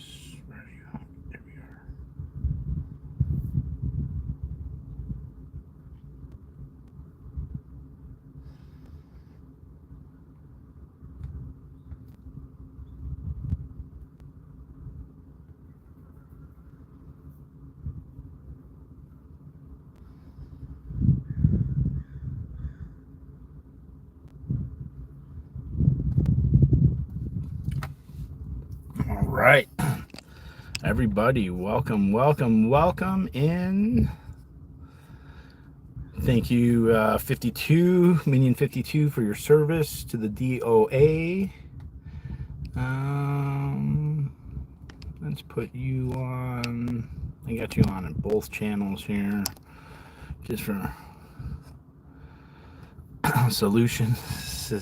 this. There we are. All right. Everybody, welcome in. Thank you, 52, Minion 52, for your service to the D.O.A. Let's put you on. I got you on both channels here, just for solutions.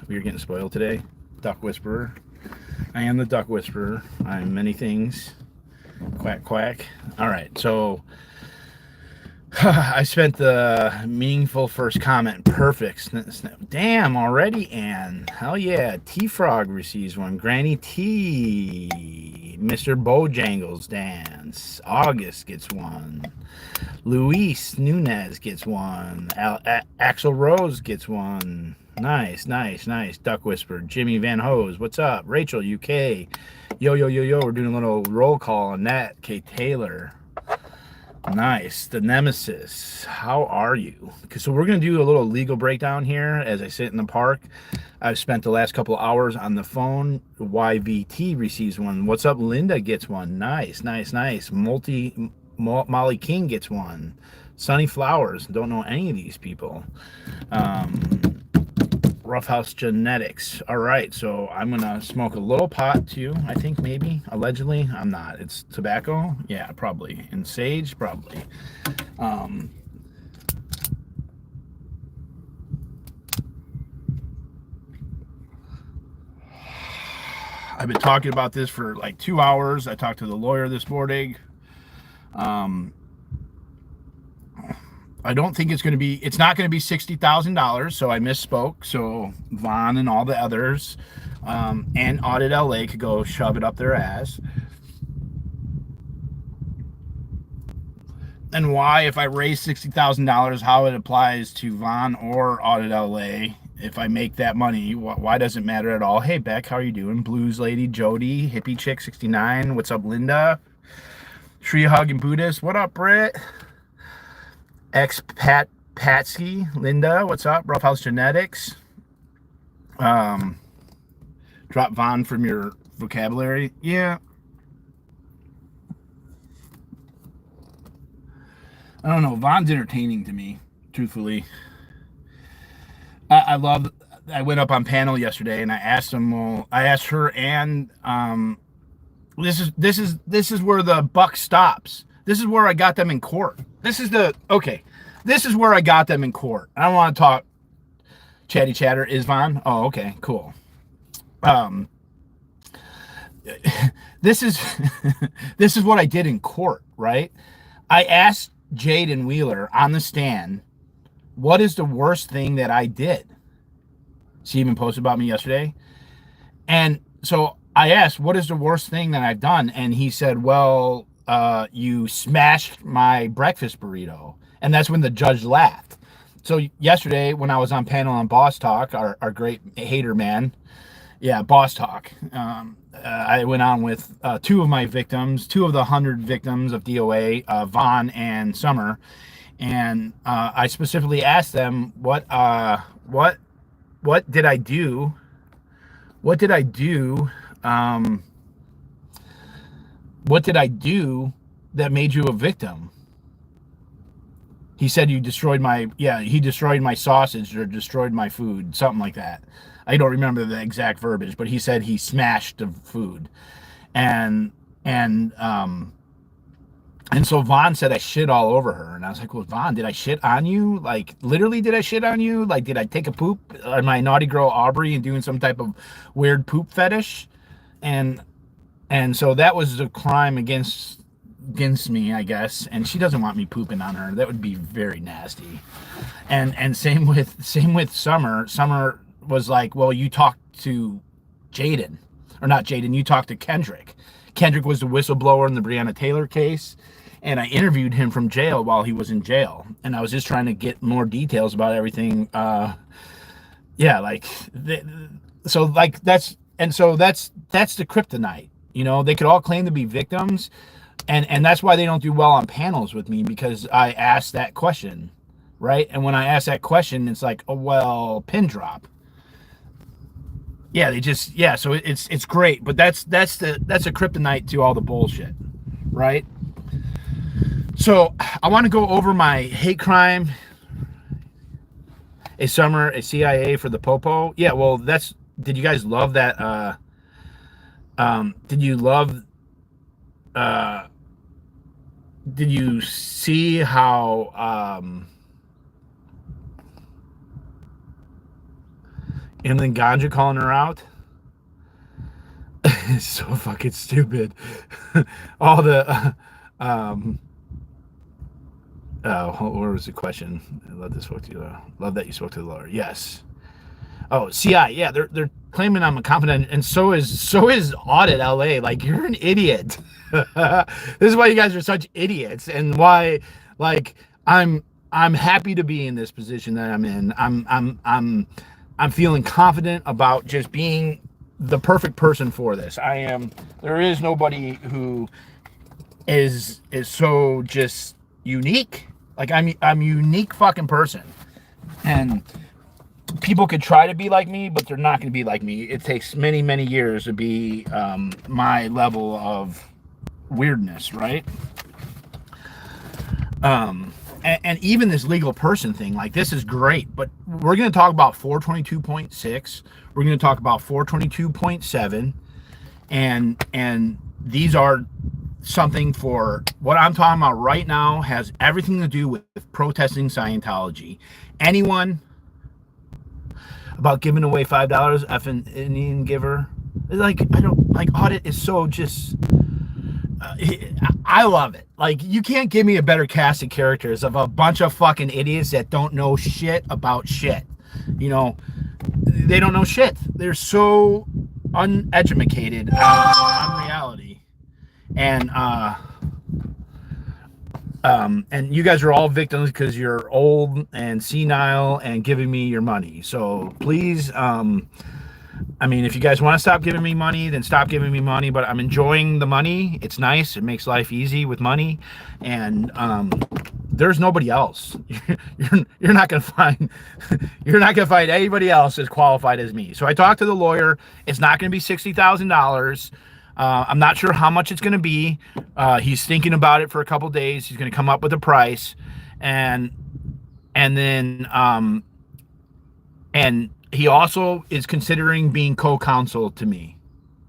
We are getting spoiled today. Duck Whisperer. I am the Duck Whisperer. I'm many things. Quack, quack. All right, so I spent the meaningful first comment. Perfect. Damn, already, Ann. Hell yeah. T-Frog receives one. Granny T. Mr. Bojangles Dance. August gets one. Luis Nunez gets one. Axel Rose gets one. Nice. Duck Whisper. Jimmy Van Hose, what's up? Rachel, UK. Yo. We're doing a little roll call on that. K. Taylor. Nice. The Nemesis. How are you? So we're going to do a little legal breakdown here as I sit in the park. I've spent the last couple of hours on the phone. YVT receives one. What's up? Linda gets one. Nice. Molly King gets one. Sunny Flowers. Don't know any of these people. Roughhouse Genetics. All right, so I'm gonna smoke a little pot too. I think maybe, allegedly. I'm not. It's tobacco. Yeah, probably. And sage, probably. I've been talking about this for like 2 hours. I talked to the lawyer this morning. I don't think it's not going to be $60,000, so I misspoke. So Vaughn and all the others and Audit LA could go shove it up their ass. And why, if I raise $60,000, how it applies to Vaughn or Audit LA, if I make that money, why does it matter at all? Hey, Beck, how are you doing? Blues Lady, Jody, Hippie Chick 69, what's up, Linda? Tree Hugging Buddhist, what up, Britt? Patsky, Linda, what's up? Roughhouse Genetics. Drop Vaughn from your vocabulary. Yeah. I don't know. Vaughn's entertaining to me, truthfully. I went up on panel yesterday and I asked her, and this is where the buck stops. This is where I got them in court. This is where I got them in court. I don't want to talk chatty chatter. Is Vaughn? Oh, okay, cool. This is what I did in court, right? I asked Jaden Wheeler on the stand, what is the worst thing that I did? She even posted about me yesterday. And so I asked, what is the worst thing that I've done? And he said, well, you smashed my breakfast burrito. And that's when the judge laughed. So yesterday when I was on panel on Boss Talk, our great hater man, Boss Talk, I went on with two of my victims, 2 of the 100 victims of D.o.A, Vaughn and Summer. And I specifically asked them, what did I do? What did I do? What did I do that made you a victim? He said he destroyed my sausage or destroyed my food, something like that. I don't remember the exact verbiage, but he said he smashed the food. And so Vaughn said I shit all over her. And I was like, well, Vaughn, did I shit on you? Like, literally, did I shit on you? Like, did I take a poop? Am I naughty girl Aubrey and doing some type of weird poop fetish? And so that was a crime against me, I guess. And she doesn't want me pooping on her. That would be very nasty. And same with Summer. Summer was like, well, you talked to Jaden. or not Jaden, you talked to Kendrick. Kendrick was the whistleblower in the Breonna Taylor case, and I interviewed him from jail while he was in jail, and I was just trying to get more details about everything. Yeah, like, so like that's the kryptonite. You know, they could all claim to be victims, and that's why they don't do well on panels with me, because I asked that question, right? And when I ask that question, it's like, oh well, pin drop. Yeah, they just, yeah. So it's great, but that's a kryptonite to all the bullshit, right? So I want to go over my hate crime. A summer, a CIA for the popo. Yeah, well, that's. Did you guys love that? Did you love? Did you see how? And then Ganja calling her out. It's so fucking stupid. All the where was the question? I love this spoke to you. Love that you spoke to the lawyer. Yes. Oh, CI. Yeah, they're claiming I'm a confident, and so is Audit LA. Like, you're an idiot. This is why you guys are such idiots, and why, like, I'm happy to be in this position that I'm in. I'm feeling confident about just being the perfect person for this. I am. There is nobody who is so just unique. Like, I'm a unique fucking person, and people could try to be like me, but they're not going to be like me. It takes many, many years to be my level of weirdness, right? And even this legal person thing, like, this is great, but we're going to talk about 422.6. We're going to talk about 422.7, and these are something for what I'm talking about right now has everything to do with protesting Scientology. Anyone about giving away $5, effing Indian giver, like, I don't like. Audit is so just. I love it. Like, you can't give me a better cast of characters of a bunch of fucking idiots that don't know shit about shit. You know, they don't know shit. They're so uneducated on reality. And you guys are all victims because you're old and senile and giving me your money. So please, I mean, if you guys want to stop giving me money, then stop giving me money, but I'm enjoying the money. It's nice. It makes life easy with money. And there's nobody else. You're not going to find anybody else as qualified as me. So I talked to the lawyer. It's not going to be $60,000. I'm not sure how much it's going to be. He's thinking about it for a couple days. He's going to come up with a price, and then he also is considering being co-counsel to me.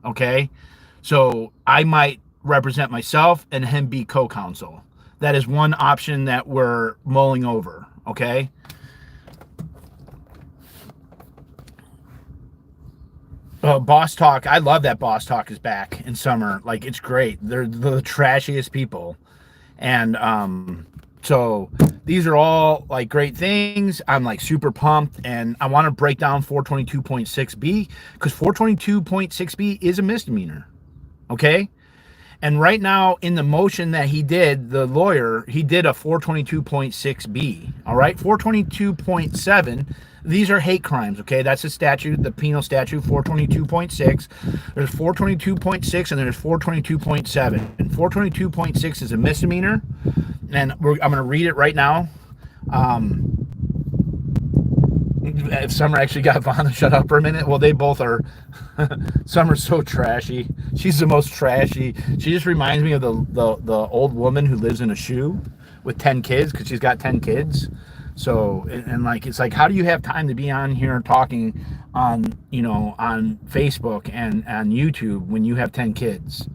Okay, so I might represent myself and him be co-counsel. That is one option that we're mulling over. Okay. Boss Talk, I love that Boss Talk is back in summer. Like, it's great. They're the trashiest people. And so these are all, like, great things. I'm, like, super pumped, and I want to break down 422.6b, because 422.6b is a misdemeanor. Okay? And right now, in the motion that he did, the lawyer, he did a 422.6b. All right? 422.7, these are hate crimes, okay? That's the statute, the penal statute, 422.6. There's 422.6, and there's 422.7. And 422.6 is a misdemeanor, and I'm going to read it right now. If Summer actually got Vaughn to shut up for a minute, well, they both are. Summer's so trashy. She's the most trashy. She just reminds me of the old woman who lives in a shoe with 10 kids, because she's got 10 kids. So, and like, it's like, how do you have time to be on here talking on, on Facebook and on YouTube when you have 10 kids?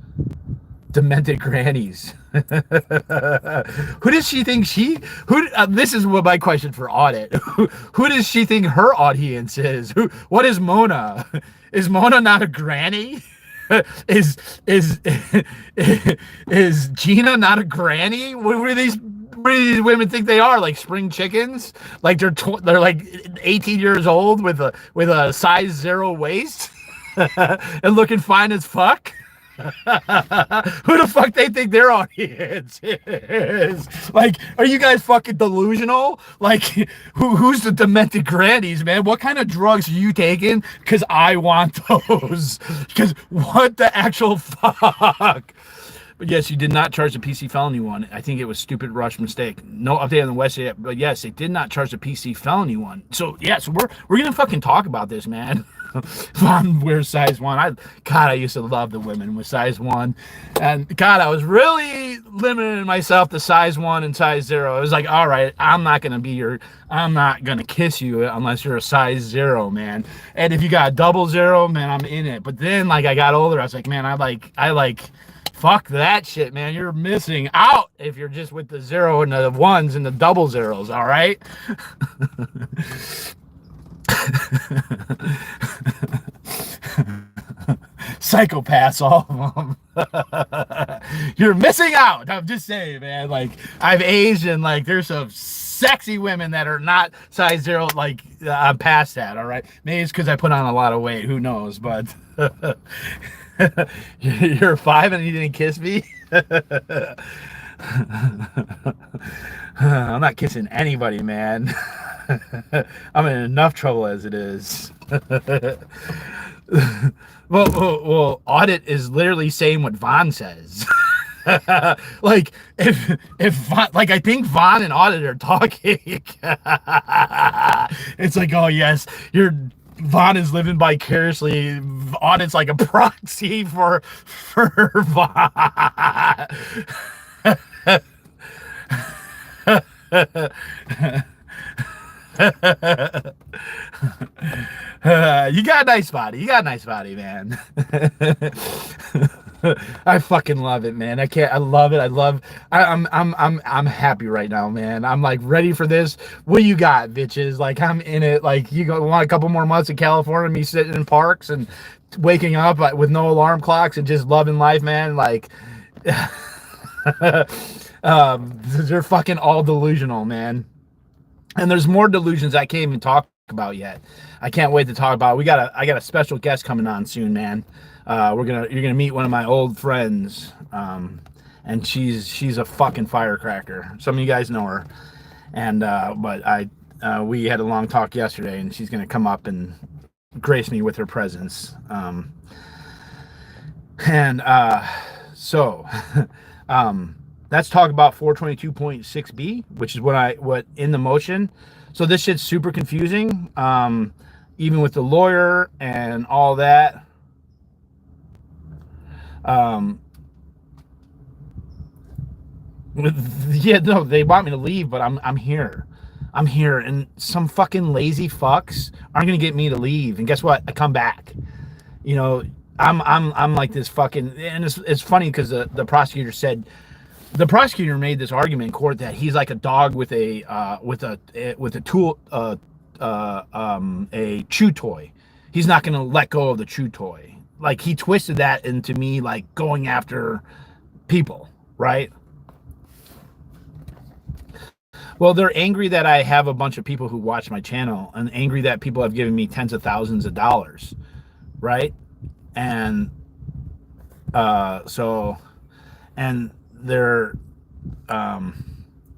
Demented grannies. Who does she think this is what my question for Audit. Who does she think her audience is? What is Mona? Is Mona not a granny? Is Gina not a granny? What do these women think they are? Like spring chickens? Like they're like 18 years old with a size 0 waist? and looking fine as fuck. Who the fuck they think their audience is? Like, are you guys fucking delusional? Like, who's the demented grannies, man? What kind of drugs are you taking? Because I want those. Because what the actual fuck? But yes, you did not charge the PC felony one. I think it was stupid rush mistake. No update on the website yet, but yes, they did not charge the PC felony one. So yes, we're gonna fucking talk about this, man. Vaughn wears size 1. I used to love the women with size 1, and God, I was really limiting myself to size 1 and size 0. It was like, all right, I'm not gonna kiss you unless you're a size 0, man. And if you got a double 0, man, I'm in it. But then, like, I got older, I was like, man, I like. Fuck that shit, man. You're missing out if you're just with the 0 and the 1s and the double 0s, all right? Psychopaths, all of them. You're missing out. I'm just saying, man. Like, I've aged, and like, there's some sexy women that are not size 0. Like, I'm past that, all right? Maybe it's because I put on a lot of weight. Who knows? But you're 5 and you didn't kiss me? I'm not kissing anybody, man. I'm in enough trouble as it is. Well, audit is literally saying what Vaughn says. Like, if Vaughn, like, I think Vaughn and audit are talking. It's like, oh yes, Vaughn is living vicariously. Audit's like a proxy for Vaughn. You got a nice body. You got a nice body, man. I fucking love it, man. I love it. I'm happy right now, man. I'm like ready for this. What do you got, bitches? Like, I'm in it. Like, you want a couple more months in California, me sitting in parks and waking up with no alarm clocks and just loving life, man. Like, they're fucking all delusional, man. And there's more delusions I can't even talk about yet. I can't wait to talk about it. I got a special guest coming on soon, man. You're gonna meet one of my old friends, and she's a fucking firecracker. Some of you guys know her, and but we had a long talk yesterday, and she's gonna come up and grace me with her presence. So let's talk about 422.6b, which is what in the motion. So this shit's super confusing, even with the lawyer and all that. Yeah, no, they want me to leave, but I'm here. I'm here, and some fucking lazy fucks aren't gonna get me to leave. And guess what? I come back. You know, I'm like this fucking, and it's funny because the prosecutor said. The prosecutor made this argument in court that he's like a dog with a chew toy. He's not going to let go of the chew toy. Like, he twisted that into me like going after people, right? Well, they're angry that I have a bunch of people who watch my channel, and angry that people have given me tens of thousands of dollars, right? And they're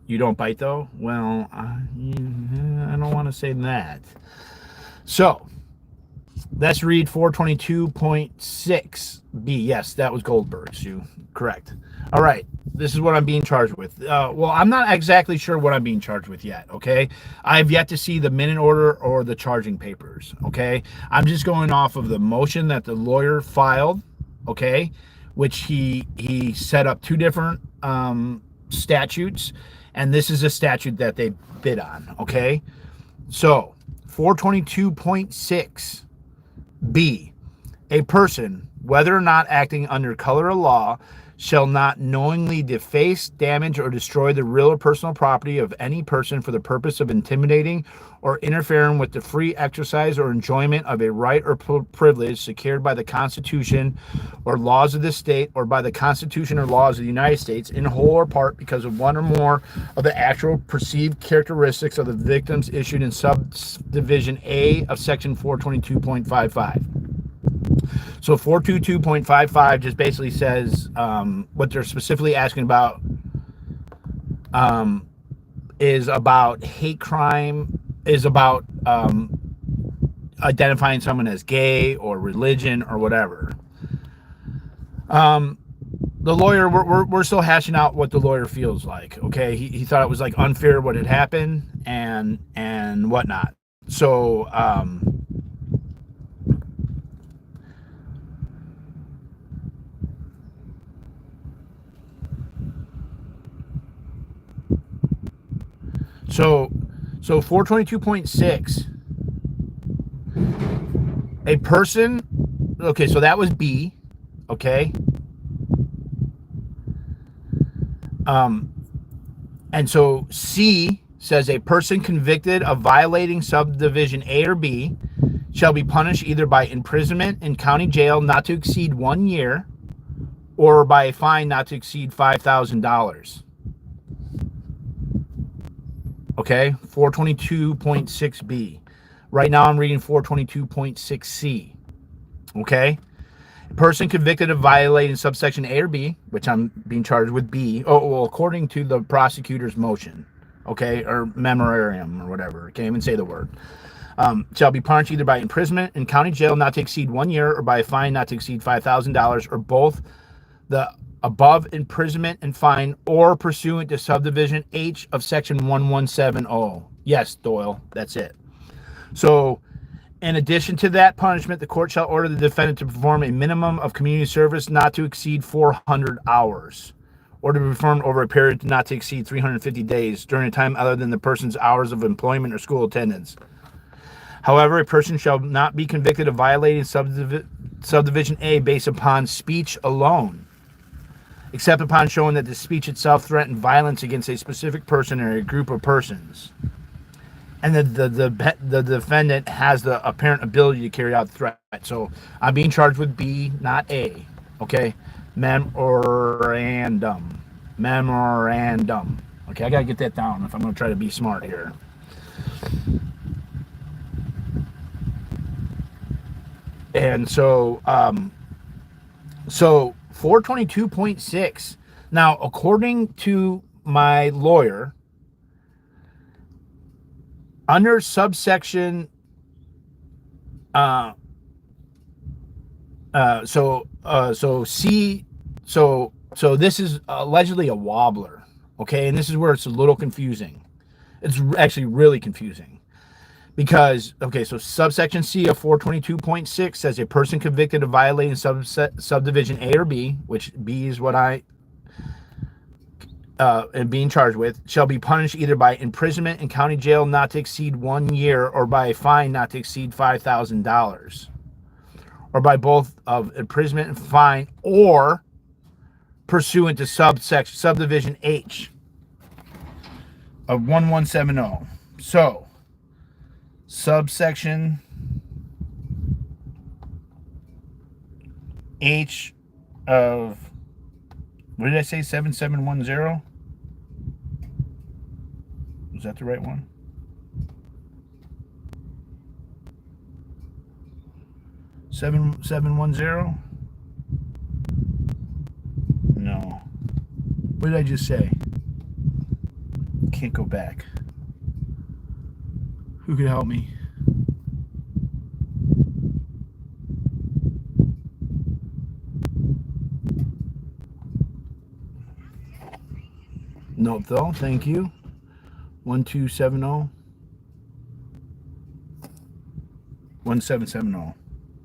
you don't bite though? Well, I don't want to say that. So let's read 422.6b. Yes, that was Goldberg's. You correct. All right, this is what I'm being charged with. Well, I'm not exactly sure what I'm being charged with yet. Okay, I've yet to see the minute order or the charging papers. Okay, I'm just going off of the motion that the lawyer filed. Okay, which he set up two different statutes, and this is a statute that they bid on. Okay, so 422.6b, a person, whether or not acting under color of law, shall not knowingly deface, damage, or destroy the real or personal property of any person for the purpose of intimidating or interfering with the free exercise or enjoyment of a right or privilege secured by the Constitution or laws of the state, or by the Constitution or laws of the United States, in whole or part, because of one or more of the actual perceived characteristics of the victims issued in subdivision A of section 422.55. So 422.55 just basically says what they're specifically asking about is about hate crime, is about identifying someone as gay or religion or whatever. The lawyer, we're still hashing out what the lawyer feels like. Okay, he thought it was like unfair what had happened and whatnot. So so 422.6, a person, okay, so that was B, okay. And so C says a person convicted of violating subdivision A or B shall be punished either by imprisonment in county jail not to exceed 1 year or by a fine not to exceed $5,000. Okay, 422.6B. Right now I'm reading 422.6C. Okay. A person convicted of violating subsection A or B, which I'm being charged with B, well, according to the prosecutor's motion, okay, or memorandum or whatever, can't even say the word, shall be punished either by imprisonment in county jail not to exceed 1 year or by a fine not to exceed $5,000 or both the above imprisonment and fine or pursuant to subdivision H of section 1170. Yes, Doyle, that's it. So in addition to that punishment, the court shall order the defendant to perform a minimum of community service not to exceed 400 hours or to be performed over a period not to exceed 350 days during a time other than the person's hours of employment or school attendance. However, a person shall not be convicted of violating subdivision A based upon speech alone, except upon showing that the speech itself threatened violence against a specific person or a group of persons, and that the defendant has the apparent ability to carry out the threat. So I'm being charged with B, not A. Okay, memorandum. Okay, I gotta get that down if I'm gonna try to be smart here. And so 422.6. Now, according to my lawyer, under subsection so C, so this is allegedly a wobbler, okay, and this is where it's a little confusing. It's actually really confusing because, okay, so subsection C of 422.6 says a person convicted of violating subdivision A or B, which B is what I and being charged with, shall be punished either by imprisonment in county jail not to exceed 1 year or by a fine not to exceed $5,000, or by both of imprisonment and fine or pursuant to subdivision H of 1170. So subsection H of, what did I say, 7710? Is that the right one? Seven 710? No. What did I just say? Can't go back. Who could help me? Nope, though. Thank you. 1270. 1770.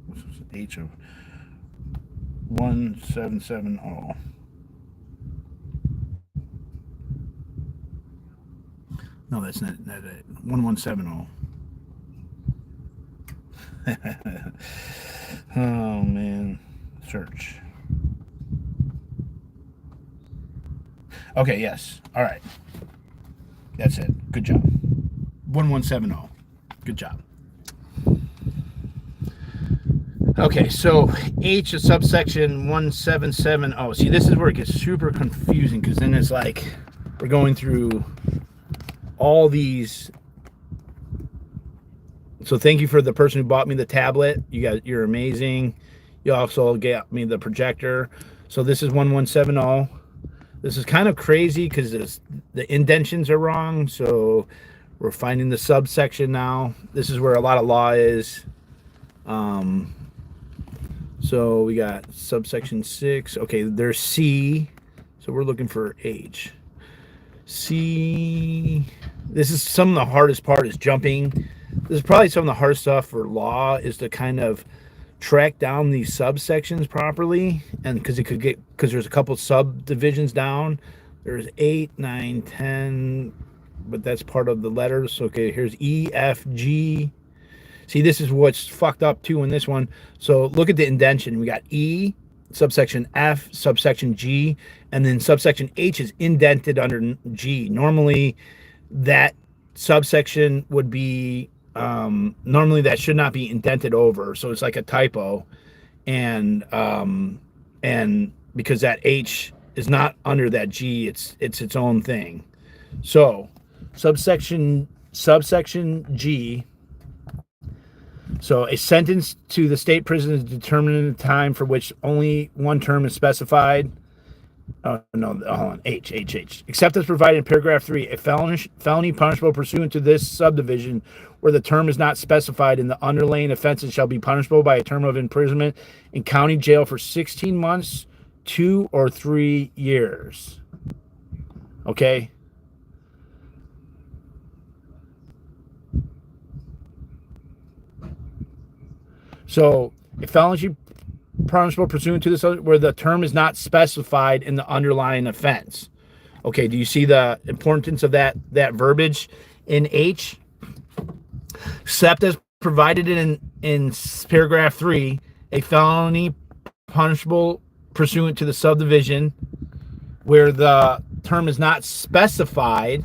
This is H of 1770. No, that's not it. 1170. Oh man. Search. Okay, yes. All right. That's it. Good job. 1170. Good job. Okay, so H of subsection 1770. See, this is where it gets super confusing because then it's like we're going through all these. So thank you for the person who bought me the tablet. You're amazing. You also get me the projector. So this is 1170. This is kind of crazy because the indentions are wrong. So we're finding the subsection now. This is where a lot of law is. So we got subsection 6. Okay, there's C. So we're looking for H. C. This is some of the hardest part is jumping. This is probably some of the hard stuff for law is to kind of track down these subsections properly. And because there's a couple subdivisions down. There's 8, 9, 10, but that's part of the letters. Okay, here's E, F, G. See, this is what's fucked up too in this one. So look at the indentation. We got E, subsection F, subsection G, and then subsection H is indented under G. Normally, that subsection would be, normally that should not be indented over. So it's like a typo. And because that H is not under that G, it's its own thing. So subsection G. So a sentence to the state prison is determined in the time for which only one term is specified. Oh, no, hold on. H. Except as provided in paragraph 3, a felony punishable pursuant to this subdivision where the term is not specified in the underlying offenses shall be punishable by a term of imprisonment in county jail for 16 months, 2 or 3 years. Okay? So, a felony punishable pursuant to this where the term is not specified in the underlying offense. Okay, do you see the importance of that verbiage in H? Except as provided in paragraph 3, a felony punishable pursuant to the subdivision where the term is not specified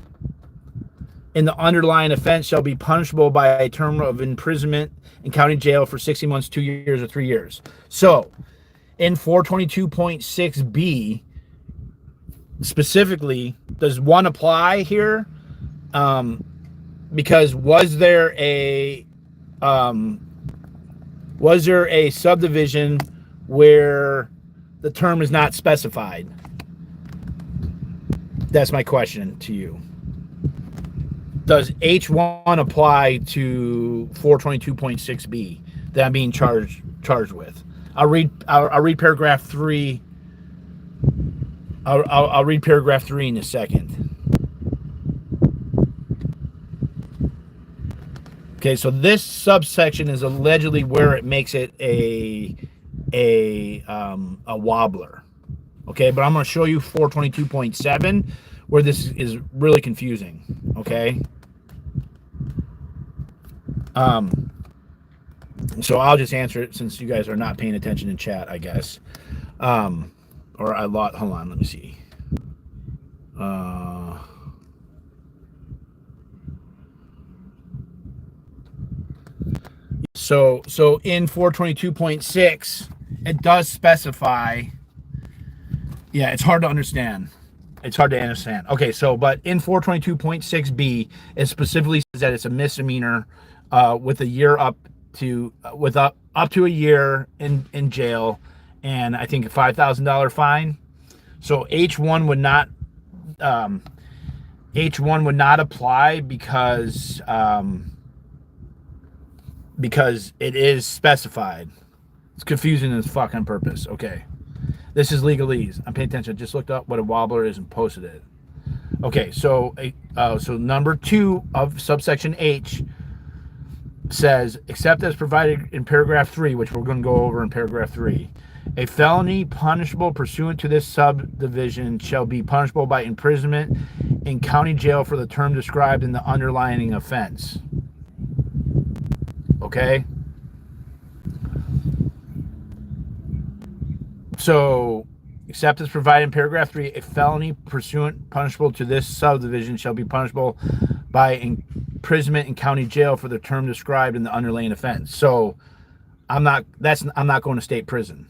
in the underlying offense shall be punishable by a term of imprisonment in county jail for 60 months, 2 years, or 3 years. So, in 422.6b, specifically, does 1 apply here? Because was there a subdivision where the term is not specified? That's my question to you. Does H1 apply to 422.6b that I'm being charged with? I'll read paragraph 3. I'll read paragraph 3 in a second. Okay, so this subsection is allegedly where it makes it a wobbler. Okay, but I'm going to show you 422.7 where this is really confusing. Okay. So I'll just answer it since you guys are not paying attention in chat, I guess. Hold on, let me see. So in 422.6, it does specify. Yeah, it's hard to understand. Okay, so but in 422.6b, it specifically says that it's a misdemeanor with a year up to a year in jail, and I think a $5,000 fine. So H1 would not apply because it is specified. It's confusing as fuck on purpose. Okay. This is legalese. I'm paying attention. I just looked up what a wobbler is and posted it. Okay, so number 2 of subsection H says, except as provided in paragraph 3, which we're going to go over in paragraph 3, a felony punishable pursuant to this subdivision shall be punishable by imprisonment in county jail for the term described in the underlying offense. Okay? So, except as provided in paragraph 3, a felony pursuant punishable to this subdivision shall be punishable by imprisonment in county jail for the term described in the underlying offense. So, I'm not going to state prison,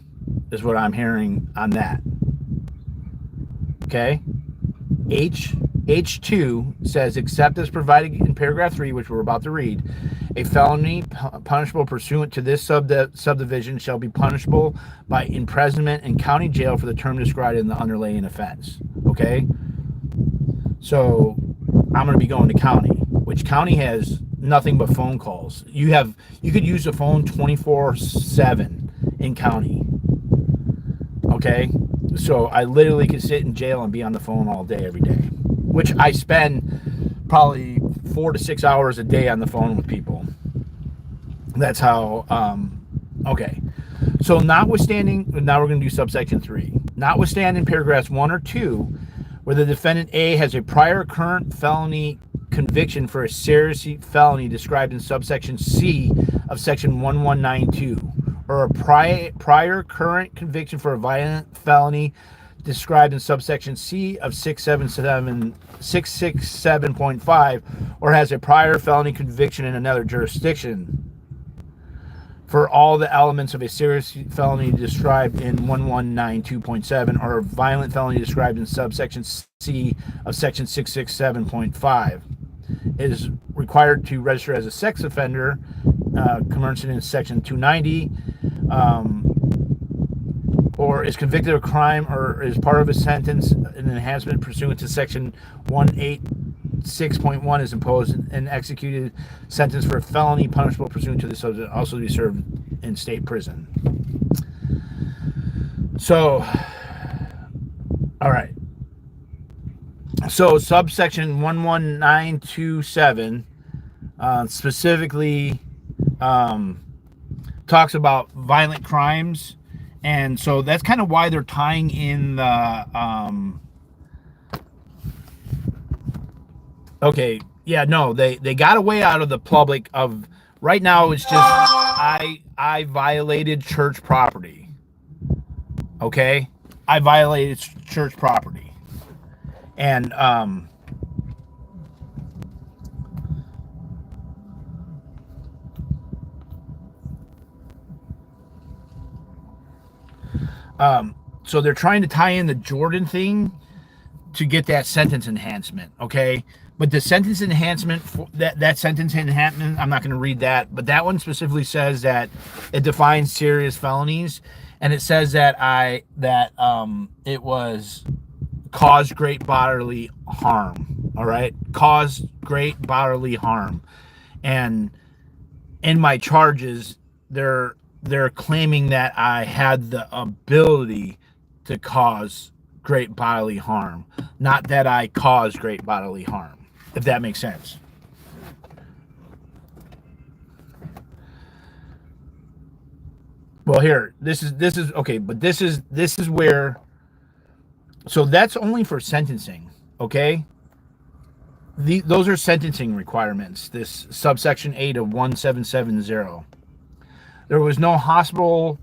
is what I'm hearing on that. Okay? H H2 says, except as provided in paragraph 3, which we're about to read, a felony punishable pursuant to this subdivision shall be punishable by imprisonment in county jail for the term described in the underlying offense. Okay? So I'm going to be going to county, which county has nothing but phone calls. You could use the phone 24/7 in county. Okay? So I literally could sit in jail and be on the phone all day, every day, which I spend probably 4 to 6 hours a day on the phone with people. That's how, okay. So notwithstanding, now we're going to do subsection 3. Notwithstanding paragraphs 1 or 2, where the defendant A has a prior current felony conviction for a serious felony described in subsection C of section 1192, or a prior current conviction for a violent felony described in subsection C of 667.5, or has a prior felony conviction in another jurisdiction for all the elements of a serious felony described in 1192.7, or a violent felony described in subsection C of section 667.5, is required to register as a sex offender, commencing in section 290, or is convicted of a crime or is part of a sentence, an enhancement pursuant to section 186.1 is imposed and executed sentence for a felony punishable pursuant to the subject, also to be served in state prison. So, all right. So subsection 11927 specifically talks about violent crimes, and so that's kind of why they're tying in the okay, yeah, no, they got a way out of the public of right now. It's just I violated church property. Okay, I violated church property, and so they're trying to tie in the Jordan thing to get that sentence enhancement, okay? But the sentence enhancement, that sentence enhancement, I'm not going to read that, but that one specifically says that it defines serious felonies, and it says that it was caused great bodily harm, all right? Caused great bodily harm. And in my charges, they're claiming that I had the ability to cause great bodily harm, not that I caused great bodily harm, if that makes sense. Well, here, this is okay, but this is where, so that's only for sentencing, okay? Those are sentencing requirements, this subsection 8 of 1770. There was no hospital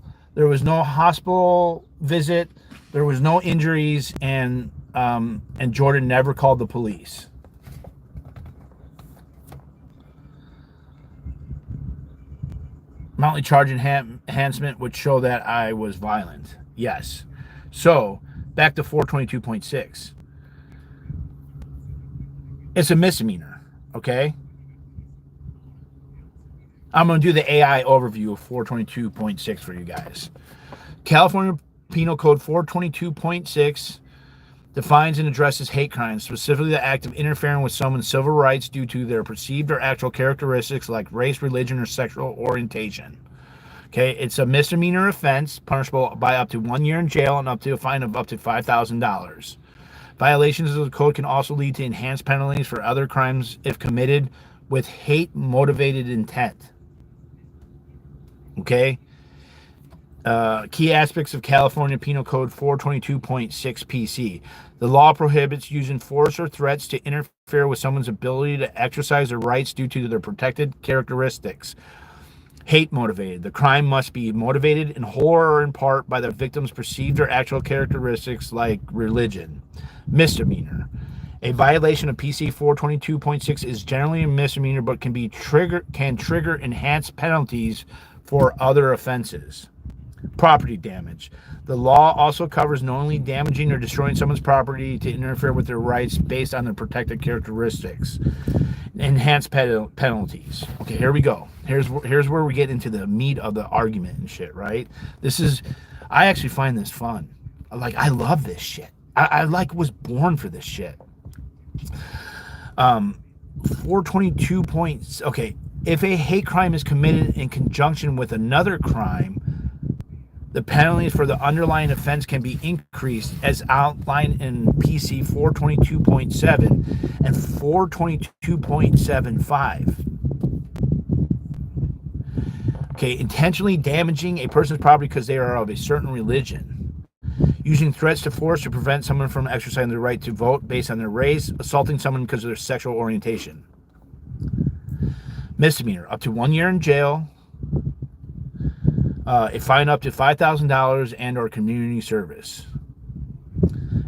visit, there was no injuries, and Jordan never called the police. Mountly charge enhancement would show that I was violent. Yes. So, back to 422.6. It's a misdemeanor, okay? I'm going to do the AI overview of 422.6 for you guys. California Penal Code 422.6 defines and addresses hate crimes, specifically the act of interfering with someone's civil rights due to their perceived or actual characteristics like race, religion, or sexual orientation. Okay, it's a misdemeanor offense, punishable by up to 1 year in jail and up to a fine of up to $5,000. Violations of the code can also lead to enhanced penalties for other crimes if committed with hate-motivated intent. Okay? Key aspects of California Penal Code 422.6 PC. The law prohibits using force or threats to interfere with someone's ability to exercise their rights due to their protected characteristics. Hate-motivated. The crime must be motivated in whole or in part by the victim's perceived or actual characteristics like religion. Misdemeanor. A violation of PC 422.6 is generally a misdemeanor, but can trigger enhanced penalties for other offenses. Property damage. The law also covers knowingly damaging or destroying someone's property to interfere with their rights based on their protected characteristics. Enhanced penalties. Okay, here we go. Here's where we get into the meat of the argument and shit, right? I actually find this fun. Like, I love this shit. I was born for this shit. 422 points. Okay, if a hate crime is committed in conjunction with another crime, the penalties for the underlying offense can be increased as outlined in PC 422.7 and 422.75. Okay, intentionally damaging a person's property because they are of a certain religion. Using threats to force to prevent someone from exercising their right to vote based on their race. Assaulting someone because of their sexual orientation. Misdemeanor, up to 1 year in jail. A fine up to $5,000 and or community service.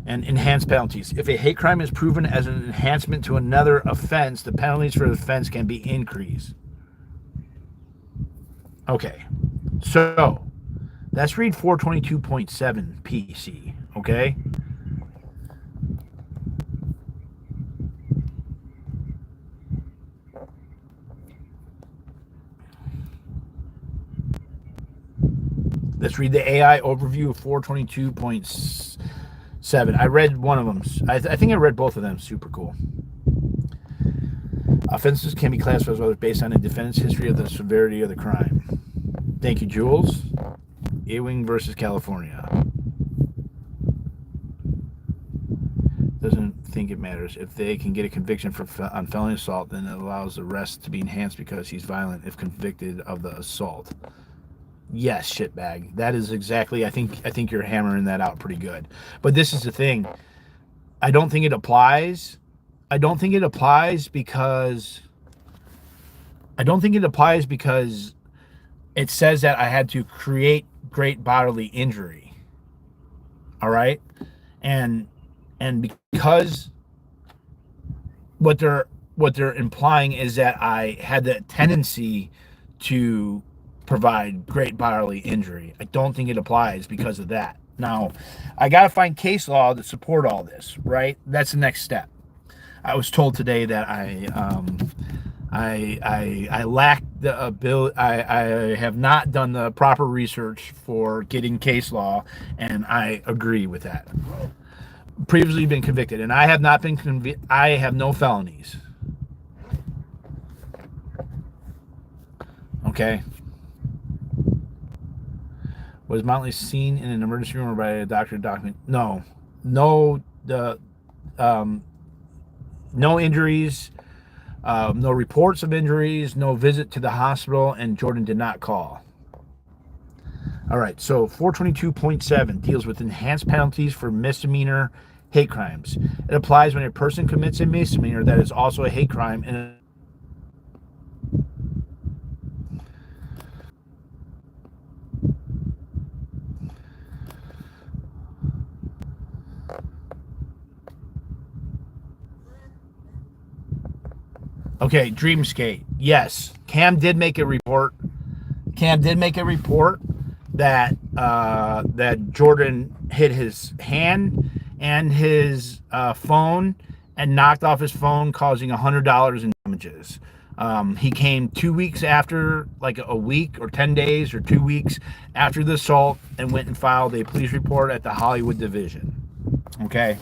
And enhanced penalties. If a hate crime is proven as an enhancement to another offense, the penalties for the offense can be increased. Okay, so let's read 422.7 PC, okay? Let's read the AI overview of 422.7. I read one of them. I think I read both of them. Super cool. Offenses can be classified as others based on a defendant's history of the severity of the crime. Thank you, Jules. Ewing versus California. Doesn't think it matters. If they can get a conviction on felony assault, then it allows the rest to be enhanced because he's violent if convicted of the assault. Yes, shitbag. That is exactly. I think you're hammering that out pretty good. But this is the thing. I don't think it applies. I don't think it applies because it says that I had to create great bodily injury. All right, and because what they're implying is that I had the tendency to provide great bodily injury. I don't think it applies because of that. Now, I got to find case law to support all this, right? That's the next step. I was told today that I lack the ability. I have not done the proper research for getting case law, and I agree with that. Previously been convicted, and I have not been convicted. I have no felonies. Okay. Was Motley seen in an emergency room or by a doctor document? No. No injuries, no reports of injuries, no visit to the hospital, and Jordan did not call. All right, so 422.7 deals with enhanced penalties for misdemeanor hate crimes. It applies when a person commits a misdemeanor that is also a hate crime and okay, Dreamskate. Yes, Cam did make a report. That that Jordan hit his hand and his phone and knocked off his phone, causing $100 in damages. He came 2 weeks after, like a week or 10 days or 2 weeks after the assault, and went and filed a police report at the Hollywood Division. Okay.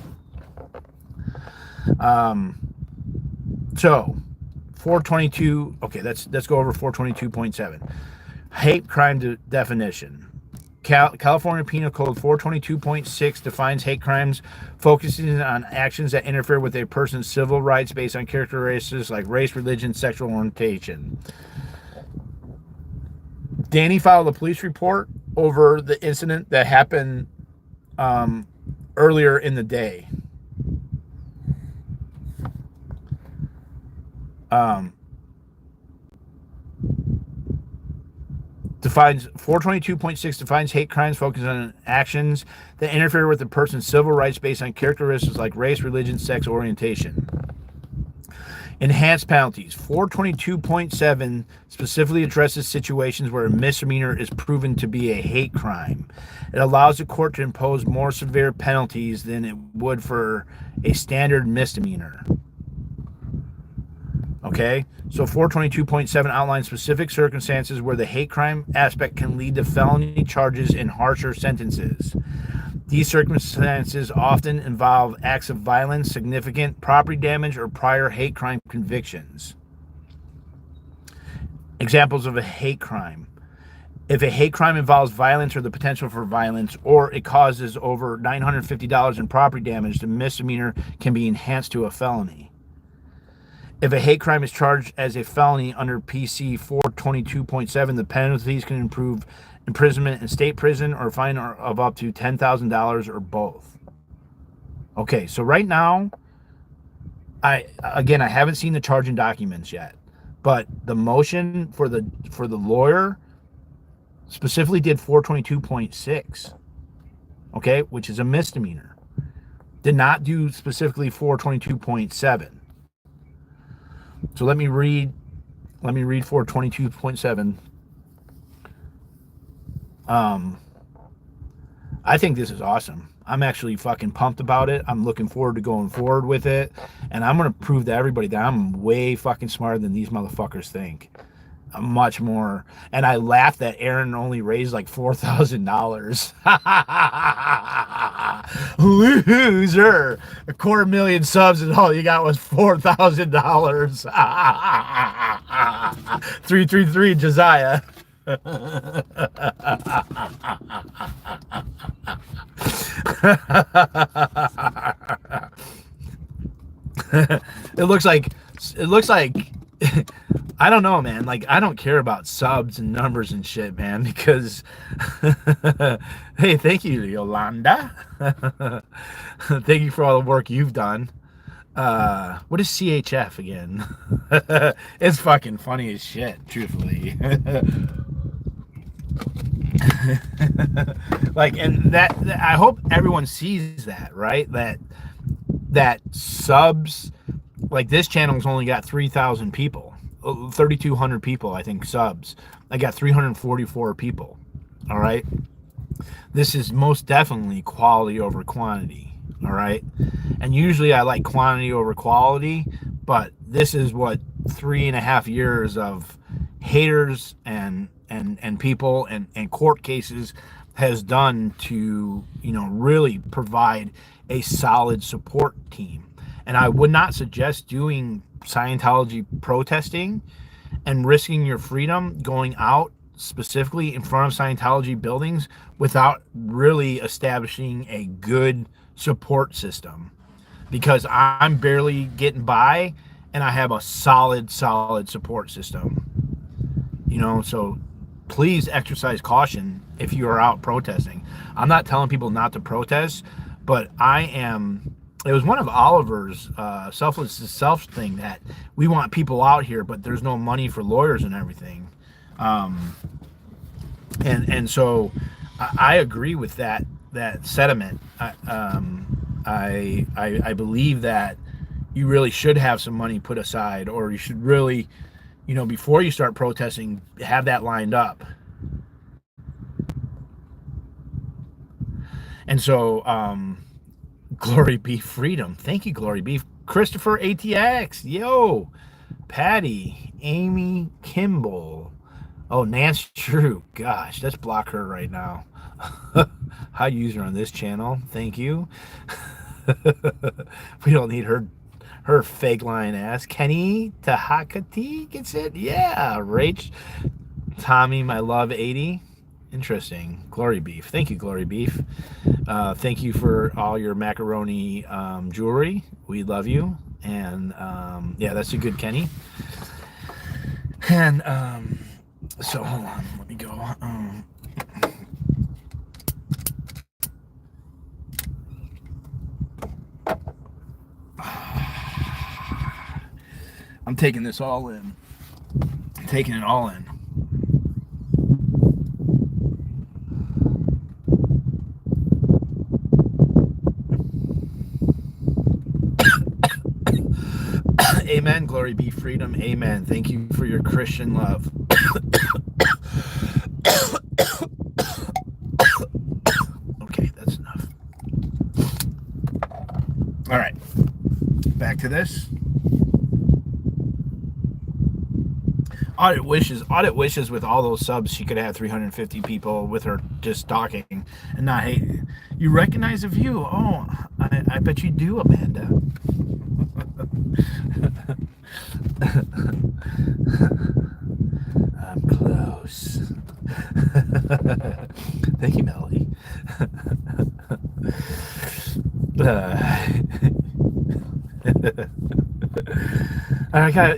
So 422. Okay, let's go over 422.7. Hate crime definition. California Penal Code 422.6 defines hate crimes, focusing on actions that interfere with a person's civil rights based on characteristics like race, religion, sexual orientation. Danny filed a police report over the incident that happened earlier in the day. Defines 422.6 defines hate crimes focusing on actions that interfere with a person's civil rights based on characteristics like race, religion, sex, orientation. Enhanced penalties. 422.7 specifically addresses situations where a misdemeanor is proven to be a hate crime. It allows the court to impose more severe penalties than it would for a standard misdemeanor. Okay, so 422.7 outlines specific circumstances where the hate crime aspect can lead to felony charges and harsher sentences. These circumstances often involve acts of violence, significant property damage, or prior hate crime convictions. Examples of a hate crime. If a hate crime involves violence or the potential for violence, or it causes over $950 in property damage, the misdemeanor can be enhanced to a felony. If a hate crime is charged as a felony under PC 422.7, the penalties can include imprisonment in state prison or a fine of up to $10,000 or both. Okay, so right now, I haven't seen the charging documents yet, but the motion for the lawyer specifically did 422.6, okay, which is a misdemeanor. Did not do specifically 422.7. So let me read 422.7. I think this is awesome. I'm actually fucking pumped about it. I'm looking forward to going forward with it. And I'm going to prove to everybody that I'm way fucking smarter than these motherfuckers think. I'm much more. And I laughed that Aaron only raised like $4,000. Loser. 250,000 subs and all you got was $4,000. 333 Josiah. It looks like I don't know, man. Like, I don't care about subs and numbers and shit, man, because hey, thank you, Yolanda. Thank you for all the work you've done. What is CHF again? It's fucking funny as shit, truthfully. Like, and that I hope everyone sees that, right? That subs, like, this channel's only got 3,000 people, 3,200 people, I think, subs. I got 344 people. All right, this is most definitely quality over quantity. All right, and usually I like quantity over quality, but this is what 3.5 years of haters and people and court cases has done to, you know, really provide a solid support team. And I would not suggest doing Scientology protesting and risking your freedom going out specifically in front of Scientology buildings without really establishing a good support system, because I'm barely getting by and I have a solid support system, you know. So please exercise caution if you are out protesting. I'm not telling people not to protest, but it was one of Oliver's selfless self thing that we want people out here, but there's no money for lawyers and everything. And so I agree with that sentiment. I believe that you really should have some money put aside, or you should really, you know, before you start protesting, have that lined up. And so, Glory Beef Freedom. Thank you, Glory Beef. Christopher ATX. Yo. Patty. Amy Kimball. Oh, Nance True. Gosh, let's block her right now. High user on this channel. Thank you. We don't need her fake line ass. Kenny Tahakati gets it. Yeah. Rach. Tommy, my love 80. Interesting. Glory Beef. Thank you, Glory Beef. Thank you for all your macaroni jewelry. We love you. And yeah, that's a good Kenny. And so hold on, let me go. I'm taking this all in. I'm taking it all in. Amen. Glory be freedom. Amen. Thank you for your Christian love. Okay, that's enough. All right, back to this. Audit wishes with all those subs she could have 350 people with her just talking and not hating. You recognize the view? Oh, I bet you do, Amanda. I'm close. Thank you, Melody.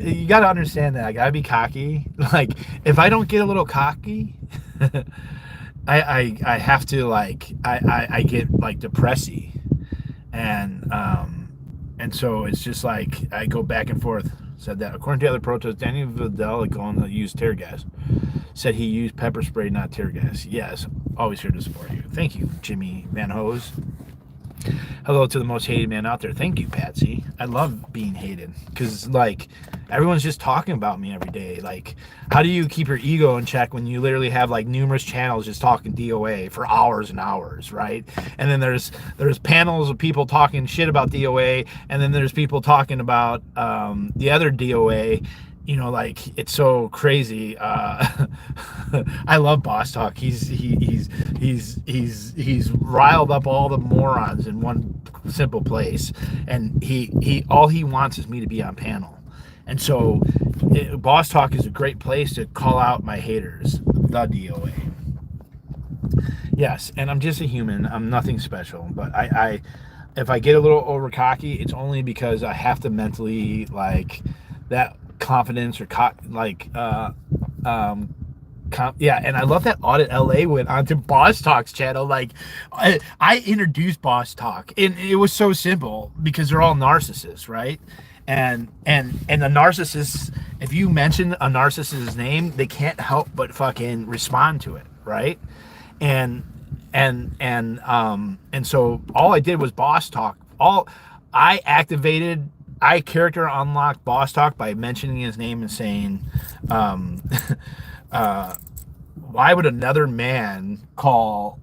You gotta understand that I gotta be cocky. Like, if I don't get a little cocky, I have to, like, I get like depressy, and so it's just like I go back and forth. Said that according to other protests, Danny Vidal going to use tear gas. Said he used pepper spray, not tear gas. Yes, always here to support you. Thank you, Jimmy Van Hose. Hello to the most hated man out there. Thank you, Patsy. I love being hated because, like, everyone's just talking about me every day. Like, how do you keep your ego in check when you literally have like numerous channels just talking D.o.A. for hours and hours, right? And then there's panels of people talking shit about D.o.A. and then there's people talking about the other D.o.A. You know, like, it's so crazy. I love Boss Talk. He's riled up all the morons in one simple place, and he all he wants is me to be on panel. And so Boss Talk is a great place to call out my haters, the D.o.A. Yes, and I'm just a human. I'm nothing special, but I if I get a little over cocky, it's only because I have to mentally, like, that confidence or yeah. And I love that Audit LA went onto Boss Talk's channel. Like, I introduced Boss Talk, and it was so simple because they're all narcissists, right? And the narcissists, if you mention a narcissist's name, they can't help but fucking respond to it, right? And so all I did was Boss Talk. I character unlocked Boss Talk by mentioning his name and saying, why would another man call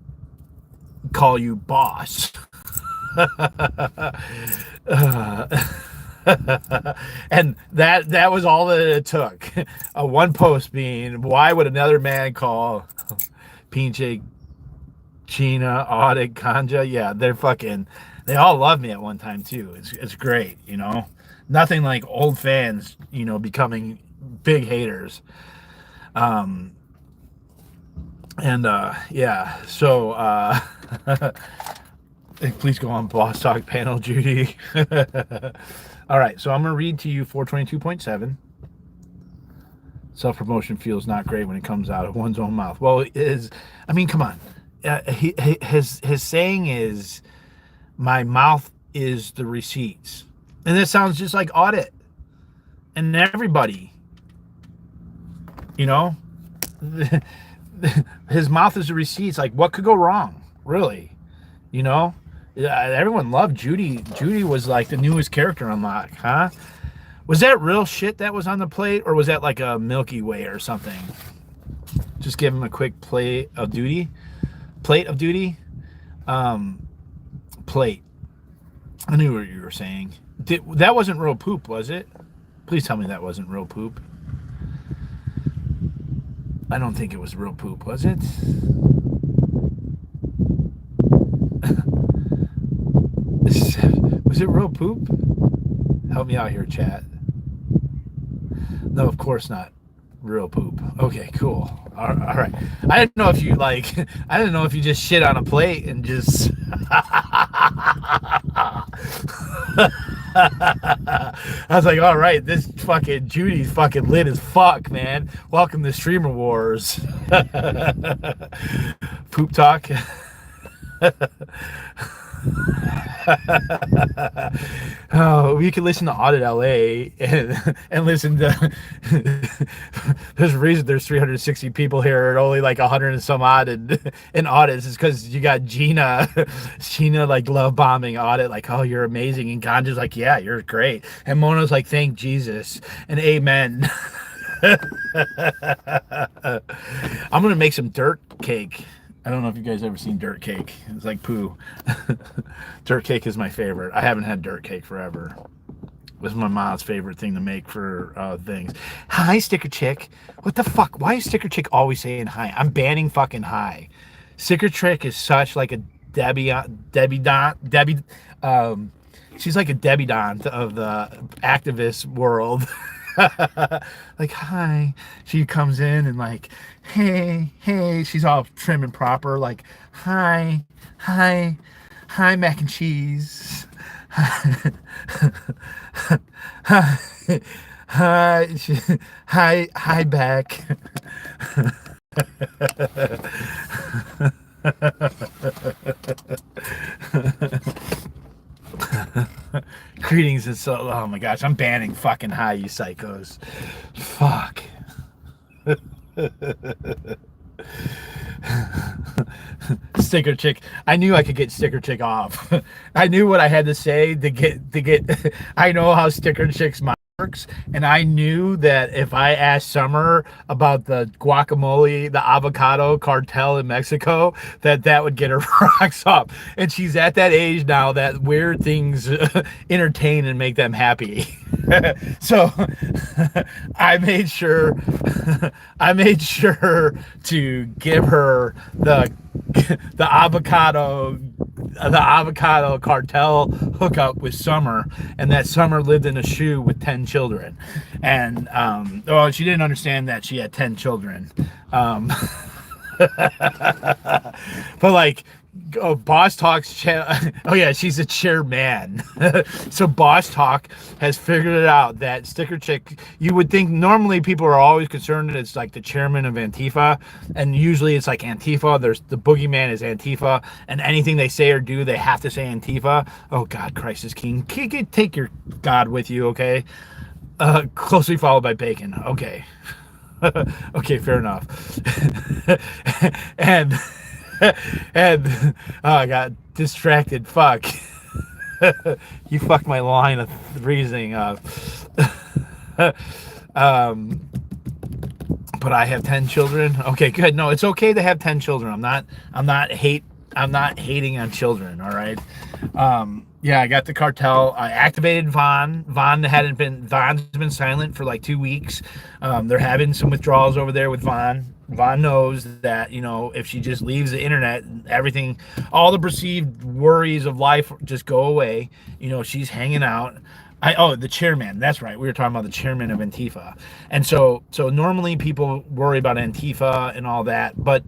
you boss? And that was all that it took. One post being, why would another man call Pinche China Audit Kanja? Yeah, they all love me at one time too. It's great, you know. Nothing like old fans, you know, becoming big haters. Yeah. So please go on Boss Talk panel, Judy. All right, so I'm gonna read to you 422.7. Self-promotion feels not great when it comes out of one's own mouth. Well, I mean, come on. His saying is, my mouth is the receipts. And this sounds just like Audit and everybody, you know. His mouth is the receipts. Like, what could go wrong, really? You know, everyone loved Judy. Judy was like the newest character unlock, huh? Was that real shit that was on the plate, or was that like a Milky Way or something? Just give him a quick plate of duty. Plate. I knew what you were saying. That wasn't real poop, was it? Please tell me that wasn't real poop. I don't think it was real poop, was it? Was it real poop? Help me out here, chat. No, of course not. Real poop. Okay, cool. All right. I didn't know if you I didn't know if you just shit on a plate and just. I was like, all right, this fucking Judy's fucking lit as fuck, man. Welcome to Streamer Wars. Poop talk. Oh, we could listen to Audit LA and listen to. There's a reason there's 360 people here and only like 100 and some odd in audits is because you got Gina like love bombing Audit, like, oh, you're amazing, and Ganja's like, yeah, you're great, and Mona's like, thank Jesus and amen. I'm gonna make some dirt cake. I don't know if you guys ever seen dirt cake. It's like poo. Dirt cake is my favorite. I haven't had dirt cake forever. This is my mom's favorite thing to make for things. Hi, Sticker Chick. What the fuck? Why is Sticker Chick always saying hi? I'm banning fucking hi. Sticker Chick is such like a Debbie. She's like a debutante of the activist world. Like, hi. She comes in and like, hey. She's all trim and proper. Like, hi, mac and cheese. Hi, hi, back. Greetings and so. Oh my gosh, I'm banning fucking hi, you psychos. Fuck. Sticker Chick. I knew I could get Sticker Chick off. I knew what I had to say to get. I know how Sticker Chick's mind works, and I knew that if I asked Summer about the guacamole, the avocado cartel in Mexico, that would get her rocks up. And she's at that age now that weird things entertain and make them happy. So I made sure to give her the avocado cartel hookup with Summer, and that Summer lived in a shoe with 10 children, and she didn't understand that she had 10 children, but like, Boss Talk's oh yeah, she's a chairman. So Boss Talk has figured it out that Sticker Chick, you would think normally people are always concerned that it's like the chairman of Antifa, and usually it's like Antifa, there's the boogeyman is Antifa, and anything they say or do they have to say Antifa. Oh God, Christ is King. Take your God with you, okay? Closely followed by bacon. Okay. Okay, fair enough. and I got distracted. Fuck. You fucked my line of reasoning up. But I have 10 children. Okay, good. No, it's okay to have 10 children. I'm not hating on children, all right? Yeah, I got the cartel. I activated Vaughn. Vaughn's been silent for like 2 weeks. They're having some withdrawals over there with Vaughn. Vaughn knows that, if she just leaves the internet, everything, all the perceived worries of life just go away. She's hanging out. The chairman. That's right. We were talking about the chairman of Antifa. And so normally people worry about Antifa and all that, but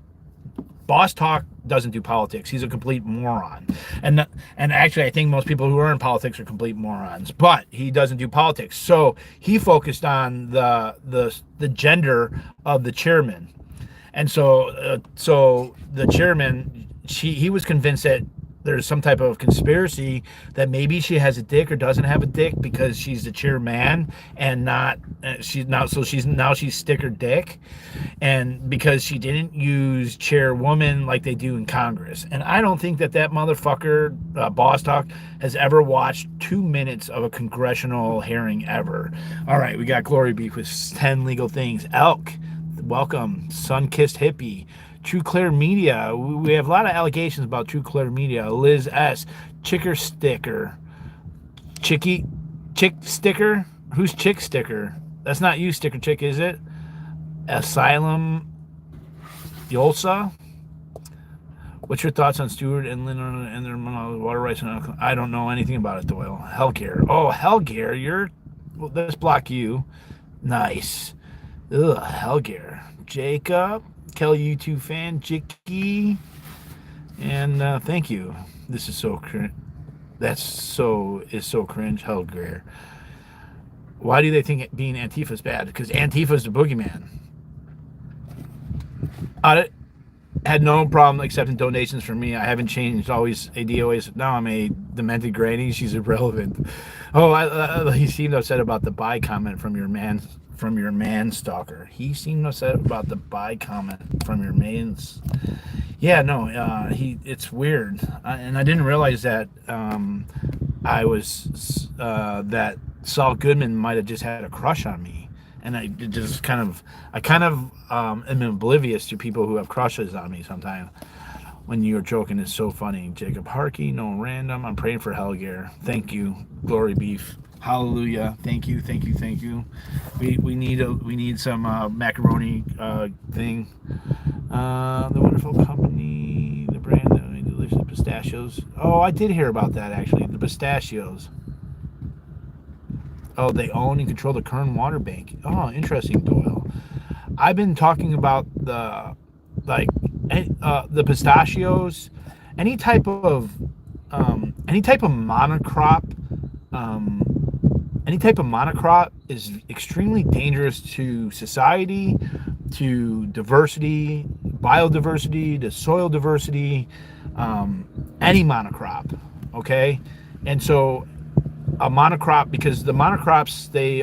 Boss Talk doesn't do politics. He's a complete moron. And actually, I think most people who are in politics are complete morons. But he doesn't do politics. So he focused on the gender of the chairman. And so the chairman, he was convinced that there's some type of conspiracy that maybe she has a dick or doesn't have a dick because she's the chairman and she's sticker dick, and because she didn't use chairwoman like they do in Congress. And I don't think that motherfucker, Boss Talk, has ever watched 2 minutes of a congressional hearing ever. All right, we got Glory Beef with 10 legal things. Elk, welcome. Sun-kissed hippie. True Clear Media. We have a lot of allegations about True Clear Media. Liz S. Chick Sticker. Chick Sticker? Who's Chick Sticker? That's not you, Sticker Chick, is it? Asylum Yolsa? What's your thoughts on Stewart and Lynn and their water rights? I don't know anything about it, Doyle. Hellgear. Oh, Hellgear. Let's block you. Nice. Ugh, Hellgear. Jacob. Kelly YouTube fan, Jicky, and thank you. This is so cringe. So cringe. Hellgear. Why do they think being Antifa is bad? Because Antifa is the boogeyman. had no problem accepting donations from me. I haven't changed. Always a D.o.A. Now I'm a demented granny. She's irrelevant. Oh, he seemed upset about the buy comment from your man stalker. He seemed upset about the buy comment from your man's. Yeah, no, it's weird, and I didn't realize that I was that Saul Goodman might have just had a crush on me, and I kind of am oblivious to people who have crushes on me sometimes. When you're joking, it's so funny. Jacob Harkey, no random. I'm praying for Helgear. Thank you, Glory Beef. Hallelujah. Thank you, thank you, thank you. We need some macaroni thing. The wonderful company, the brand, delicious pistachios. Oh, I did hear about that actually. The pistachios. Oh, they own and control the Kern Water Bank. Oh, interesting, Doyle. I've been talking about the pistachios, any type of monocrop. Any type of monocrop is extremely dangerous to society, to diversity, biodiversity, to soil diversity, any monocrop, okay? And so a monocrop, because the monocrops, they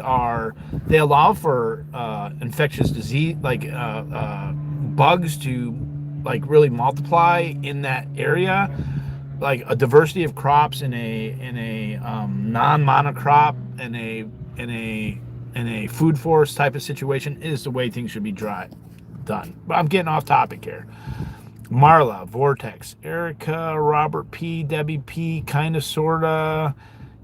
allow for infectious disease, like bugs to like really multiply in that area. Like a diversity of crops in a non-monocrop in a food forest type of situation is the way things should be done. But I'm getting off topic here. Marla, Vortex, Erica, Robert P, Debbie P, kinda sorta,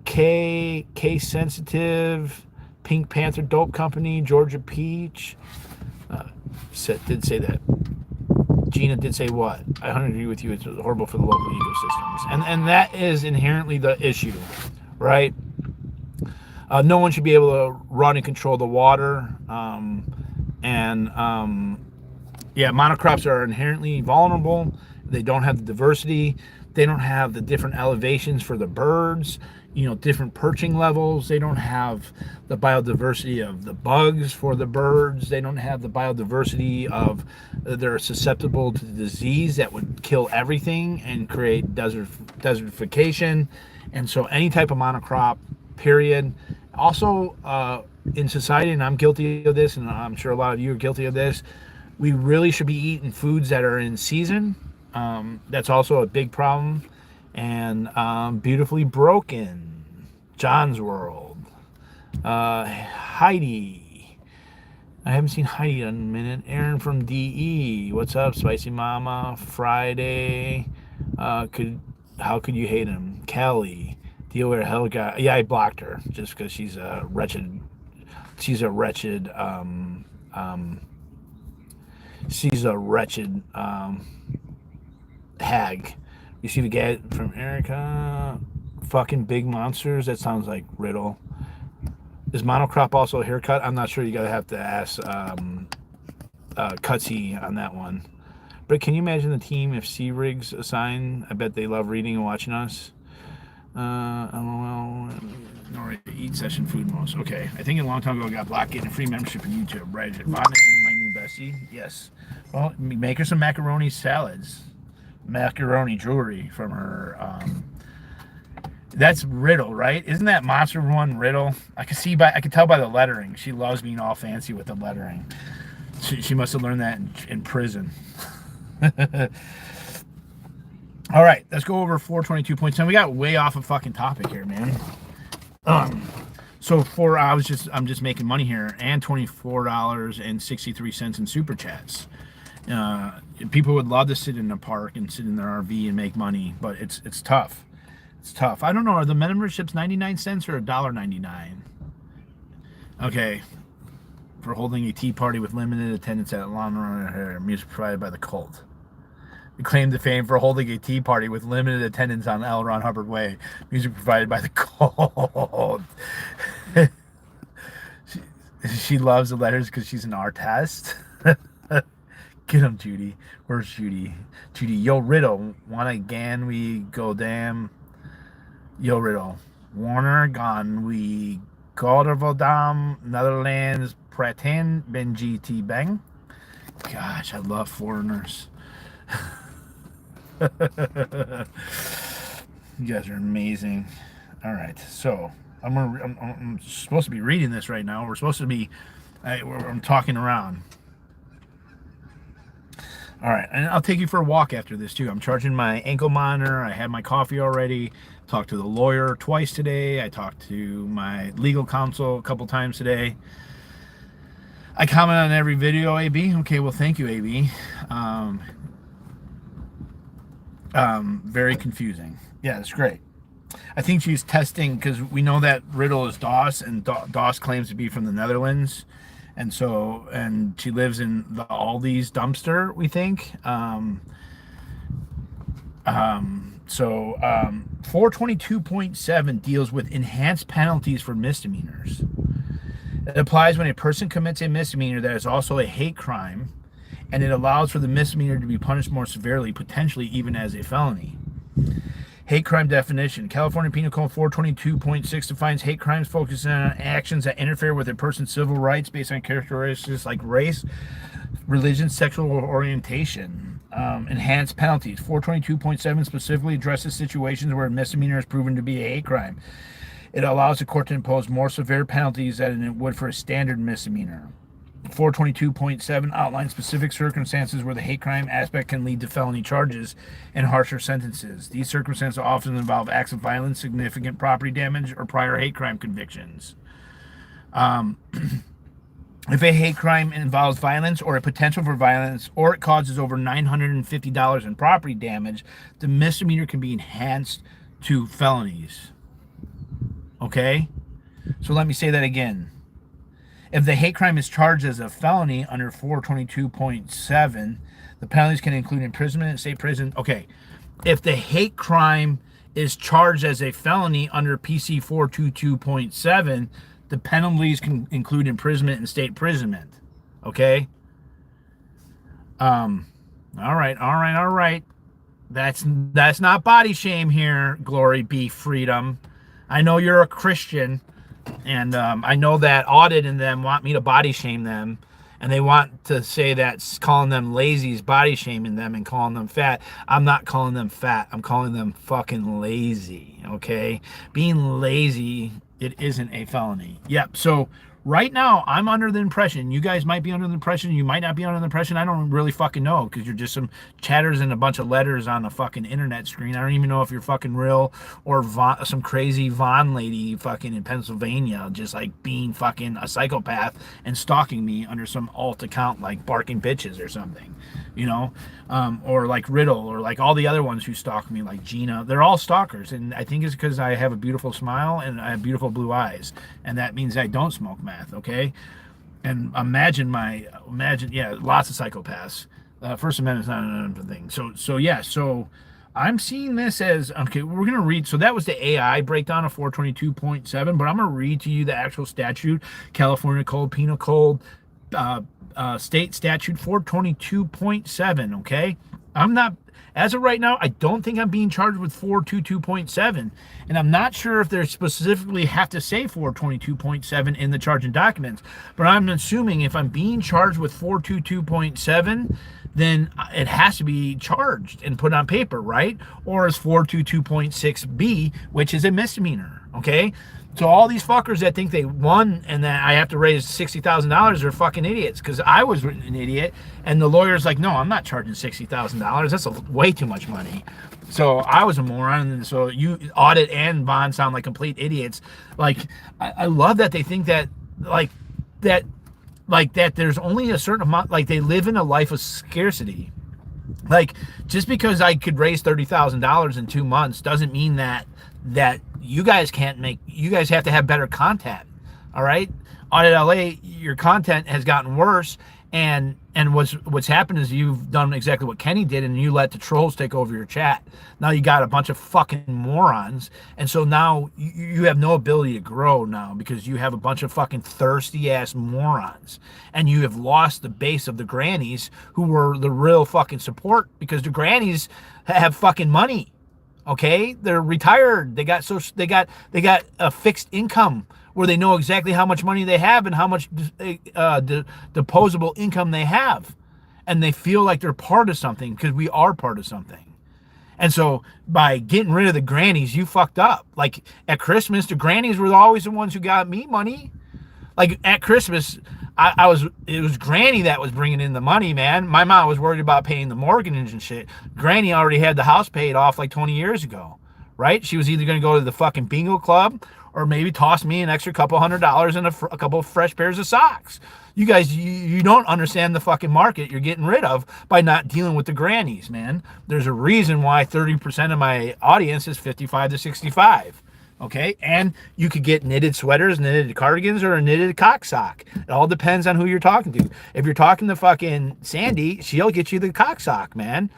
K sensitive, Pink Panther Dope Company, Georgia Peach. Did say that. Gina did say what? I 100% agree with you. It's horrible for the local ecosystems, and that is inherently the issue, right? No one should be able to run and control the water, yeah, monocrops are inherently vulnerable. They don't have the diversity. They don't have the different elevations for the birds, different perching levels. They don't have the biodiversity of the bugs for the birds. They don't have the biodiversity of they're susceptible to disease that would kill everything and create desertification. And so any type of monocrop, period. Also, in society, and I'm guilty of this, and I'm sure a lot of you are guilty of this, we really should be eating foods that are in season. That's also a big problem. And Beautifully Broken, John's World, Heidi. I haven't seen Heidi in a minute. Aaron from DE. What's up, Spicy Mama? Friday. How could you hate him? Kelly. D.o.A. Helga. Yeah, I blocked her just because she's a wretched. She's a wretched hag. You see the guy from Erica? Fucking big monsters. That sounds like Riddle. Is monocrop also a haircut? I'm not sure. You gotta have to ask Cutsy on that one. But can you imagine the team if Sea Rigs assign? I bet they love reading and watching us. LOL. Or eat session food most. Okay. I think a long time ago I got blocked getting a free membership in YouTube. Right. Vaughn is my new bestie. Yes. Well, make her some macaroni salads. Macaroni jewelry from her. That's Riddle, right? Isn't that Monster One Riddle? I can tell by the lettering. She loves being all fancy with the lettering. She must have learned that in prison. All right, let's go over 422.10. We got way off a fucking topic here, man. So I'm just making money here, and $24.63 in super chats. People would love to sit in a park and sit in their RV and make money, but it's tough. It's tough. I don't know. Are the memberships 99 cents or $1.99? Okay. For holding a tea party with limited attendance at Lawn Runner, music provided by the Cult. Claim to fame for holding a tea party with limited attendance on L. Ron Hubbard Way. Music provided by the Cult. She loves the letters because she's an artist. Get him, Judy. Where's Judy? Judy, yo, Riddle. Wanna gan we go damn. Yo, Riddle. Warner gone we Goddardam, Netherlands, Praten, Benji T. Bang. Gosh, I love foreigners. You guys are amazing. All right, so I'm supposed to be reading this right now. We're supposed to be. I'm talking around. All right, and I'll take you for a walk after this too. I'm charging my ankle monitor. I had my coffee already. Talked to the lawyer twice today. I talked to my legal counsel a couple times today. I comment on every video, AB. Okay, well, thank you, AB. Very confusing. Yeah, it's great. I think she's testing because we know that Riddle is DOS, and DOS claims to be from the Netherlands, and she lives in the Aldi's dumpster, we think. 422.7 deals with enhanced penalties for misdemeanors. It applies when a person commits a misdemeanor that is also a hate crime, and it allows for the misdemeanor to be punished more severely, potentially even as a felony. Hate crime definition. California Penal Code 422.6 defines hate crimes focusing on actions that interfere with a person's civil rights based on characteristics like race, religion, sexual orientation. Enhanced penalties. 422.7 specifically addresses situations where a misdemeanor is proven to be a hate crime. It allows the court to impose more severe penalties than it would for a standard misdemeanor. 422.7 outlines specific circumstances where the hate crime aspect can lead to felony charges and harsher sentences. These circumstances often involve acts of violence, significant property damage, or prior hate crime convictions. If a hate crime involves violence or a potential for violence, or it causes over $950 in property damage, the misdemeanor can be enhanced to felonies. Okay? So let me say that again. If the hate crime is charged as a felony under 422.7, the penalties can include imprisonment in state prison. Okay, if the hate crime is charged as a felony under PC 422.7, the penalties can include imprisonment and state imprisonment. Okay? All right. That's not body shame here, glory be freedom. I know you're a Christian. And I know that Audit and them want me to body shame them, and they want to say that calling them lazy is body shaming them and calling them fat. I'm not calling them fat. I'm calling them fucking lazy, okay? Being lazy, it isn't a felony. Yep, so right now, I'm under the impression, you guys might be under the impression, you might not be under the impression, I don't really fucking know, because you're just some chatters and a bunch of letters on a fucking internet screen. I don't even know if you're fucking real or some crazy Vaughn lady fucking in Pennsylvania just like being fucking a psychopath and stalking me under some alt account like Barking Bitches or something, you know? Or like Riddle, or like all the other ones who stalk me, like Gina. They're all stalkers, and I think it's because I have a beautiful smile and I have beautiful blue eyes, and that means I don't smoke meth, okay? And imagine, yeah, lots of psychopaths. First Amendment's not another thing. So I'm seeing this as, okay, we're going to read, so that was the AI breakdown of 422.7, but I'm going to read to you the actual statute, California Code, Penal Code, state statute 422.7, okay? I'm not, as of right now, I don't think I'm being charged with 422.7, and I'm not sure if they specifically have to say 422.7 in the charging documents, but I'm assuming if I'm being charged with 422.7, then it has to be charged and put on paper, right? Or is 422.6b, which is a misdemeanor, okay? So all these fuckers that think they won and that I have to raise $60,000 are fucking idiots, because I was an idiot, and the lawyer's like, no, I'm not charging $60,000. That's way too much money. So I was a moron, and so you, Audit and Vaughn, sound like complete idiots. Like, I love that they think that, that there's only a certain amount, like they live in a life of scarcity. Like, just because I could raise $30,000 in 2 months doesn't mean that you guys can't make, you guys have to have better content. All right, Audit LA, your content has gotten worse, and what's happened is you've done exactly what Kenny did, and you let the trolls take over your chat. Now you got a bunch of fucking morons, and so now you have no ability to grow now, because you have a bunch of fucking thirsty ass morons, and you have lost the base of the grannies who were the real fucking support, because the grannies have fucking money. Okay, they're retired. They got a fixed income where they know exactly how much money they have and how much deposable income they have. and they feel like they're part of something, because we are part of something. And so by getting rid of the grannies, you fucked up. Like at Christmas, the grannies were always the ones who got me money. Like at Christmas, it was Granny that was bringing in the money, man. My mom was worried about paying the mortgage and shit. Granny already had the house paid off like 20 years ago, right? She was either going to go to the fucking bingo club or maybe toss me an extra couple $100 and a couple of fresh pairs of socks. You guys, you don't understand the fucking market you're getting rid of by not dealing with the grannies, man. There's a reason why 30% of my audience is 55 to 65. Okay, and you could get knitted sweaters, knitted cardigans, or a knitted cock sock. It all depends on who you're talking to. If you're talking to fucking Sandy, she'll get you the cock sock, man.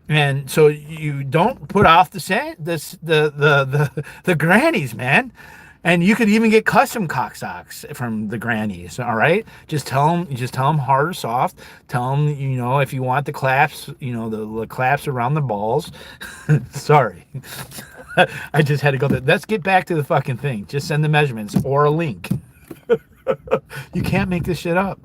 And so you don't put off the grannies, man. And you could even get custom cock socks from the grannies. All right, just tell them hard or soft. Tell them, if you want the claps, the claps around the balls. Sorry. I just had to go there. Let's get back to the fucking thing. Just send the measurements or a link. You can't make this shit up.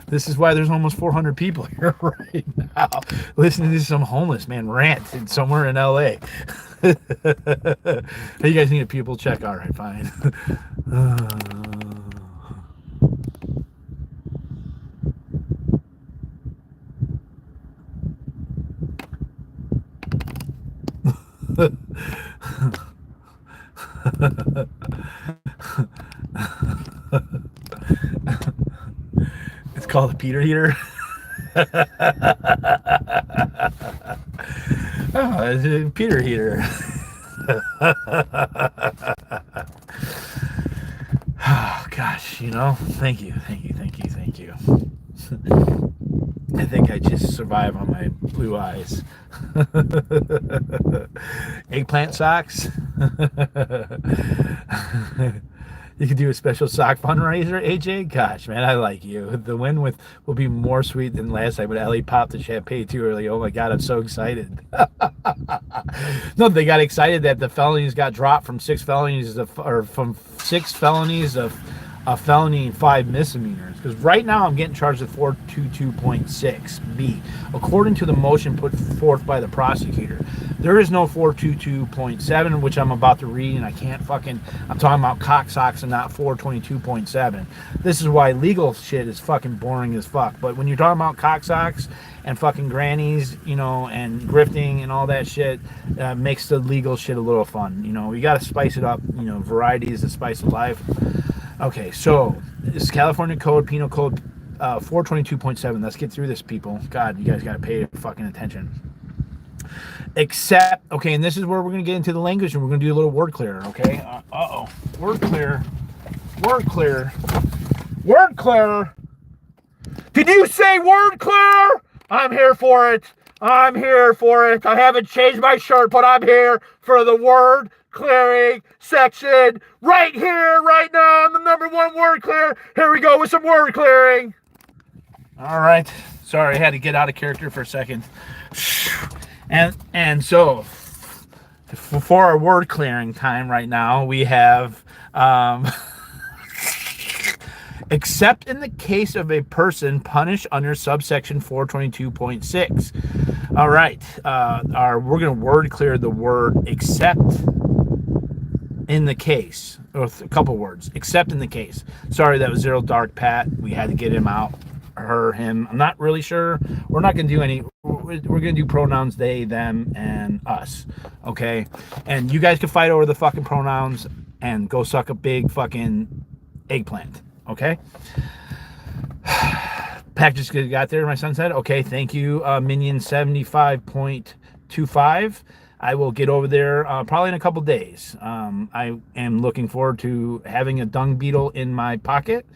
This is why there's almost 400 people here right now listening to some homeless man rant somewhere in LA. Hey, you guys need a pupil check? All right, fine. It's called a Peter heater. Oh, it's a Peter heater. Oh gosh, thank you. I think I just survive on my blue eyes. Eggplant socks. You could do a special sock fundraiser, AJ. Gosh, man, I like you. The win will be more sweet than last time, but Ellie popped the champagne too early. Oh my God, I'm so excited. No, they got excited that the felonies got dropped from 6 felonies of a felony and 5 misdemeanors. Because right now I'm getting charged with 422.6B, according to the motion put forth by the prosecutor. There is no 422.7, which I'm about to read, and I'm talking about cock socks and not 422.7. This is why legal shit is fucking boring as fuck. But when you're talking about cock socks and fucking grannies, and grifting and all that shit, makes the legal shit a little fun. You got to spice it up. Variety is the spice of life. Okay, so this is California Code, Penal Code 422.7. Let's get through this, people. God, you guys got to pay fucking attention. Except, okay, and this is where we're going to get into the language, and we're going to do a little word clear, okay? Uh-oh. Word clear. Did you say word clear? I'm here for it. I haven't changed my shirt, but I'm here for the word clearing section right here, right now. I'm the #1 word clear. Here we go with some word clearing. All right. Sorry, I had to get out of character for a second. And so for our word clearing time right now, we have except in the case of a person punished under subsection 422.6. All right. We're going to word clear the word except in the case, or a couple words, except in the case. Sorry, that was Zero Dark Pat. We had to get him out, him. I'm not really sure. We're not going to do any, we're going to do pronouns they, them, and us. Okay? And you guys can fight over the fucking pronouns and go suck a big fucking eggplant. Okay? Package got there, my son said. Okay, thank you, Minion 75.25. I will get over there probably in a couple days. I am looking forward to having a dung beetle in my pocket.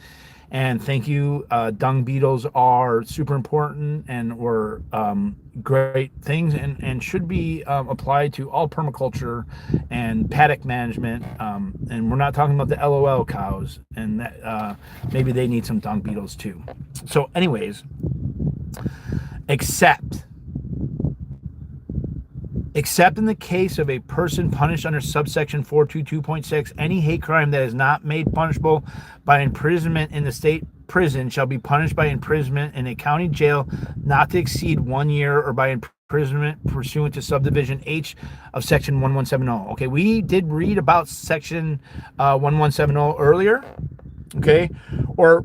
And thank you. Dung beetles are super important and were great things and should be applied to all permaculture and paddock management. And we're not talking about the LOL cows, and that maybe they need some dung beetles too. So anyways, except in the case of a person punished under subsection 422.6, any hate crime that is not made punishable by imprisonment in the state prison shall be punished by imprisonment in a county jail not to exceed 1 year, or by imprisonment pursuant to subdivision H of section 1170. Okay, we did read about section 1170 earlier. Okay, or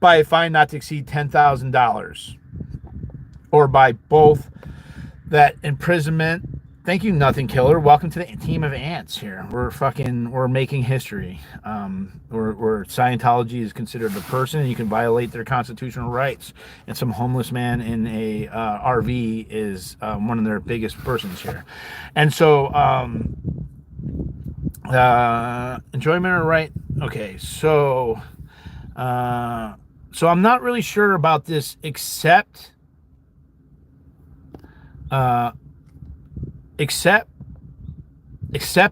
by a fine not to exceed $10,000, or by both that imprisonment. Thank you, Nothing Killer. Welcome to the team of ants here. We're making history. Where Scientology is considered a person, and you can violate their constitutional rights. And some homeless man in a RV is one of their biggest persons here. And so, enjoyment or right? Okay, so I'm not really sure about this, except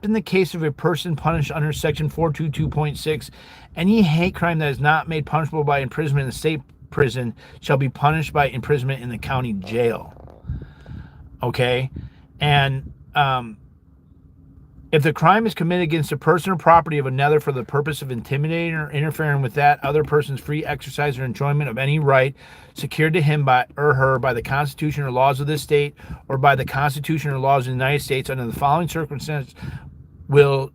in the case of a person punished under section 422.6, any hate crime that is not made punishable by imprisonment in the state prison shall be punished by imprisonment in the county jail. Okay, and if the crime is committed against a person or property of another for the purpose of intimidating or interfering with that other person's free exercise or enjoyment of any right secured to him by or her by the Constitution or laws of this state, or by the Constitution or laws of the United States, under the following circumstances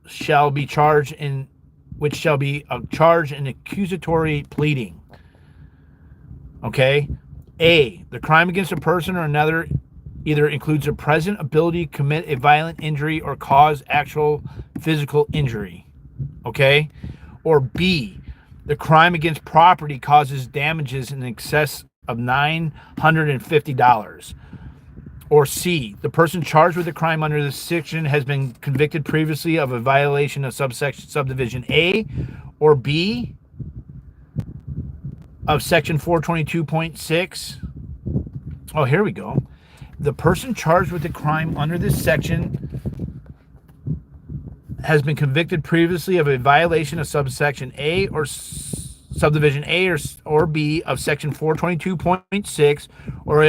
shall be charged in which shall be a charge in accusatory pleading. Okay, A, the crime against a person or another either includes a present ability to commit a violent injury or cause actual physical injury. Okay? Or B, the crime against property causes damages in excess of $950. Or C, the person charged with the crime under this section has been convicted previously of a violation of subdivision A or B of section 422.6. Oh, here we go. The person charged with the crime under this section has been convicted previously of a violation of subsection A or subdivision A or B of section 422.6, or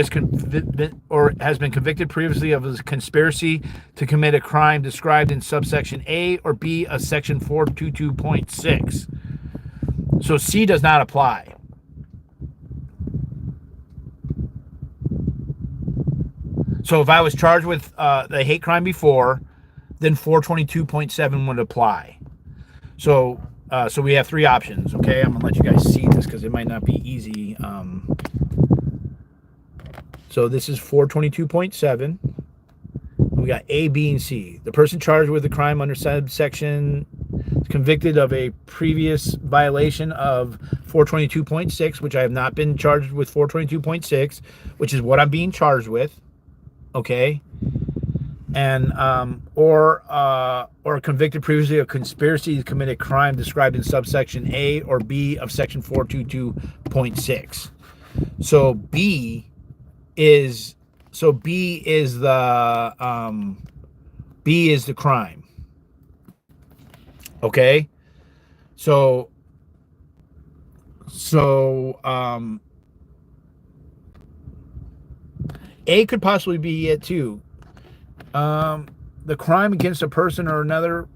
has been convicted previously of a conspiracy to commit a crime described in subsection A or B of section 422.6. So C does not apply. So if I was charged with the hate crime before, then 422.7 would apply. So we have three options. Okay, I'm gonna let you guys see this because it might not be easy. So this is 422.7. We got A, B, and C. The person charged with the crime under subsection is convicted of a previous violation of 422.6, which I have not been charged with 422.6, which is what I'm being charged with. Okay, and or convicted previously of conspiracy to commit a crime described in subsection A or B of section 422.6. So B is the crime. Okay, so A could possibly be it too. The crime against a person or another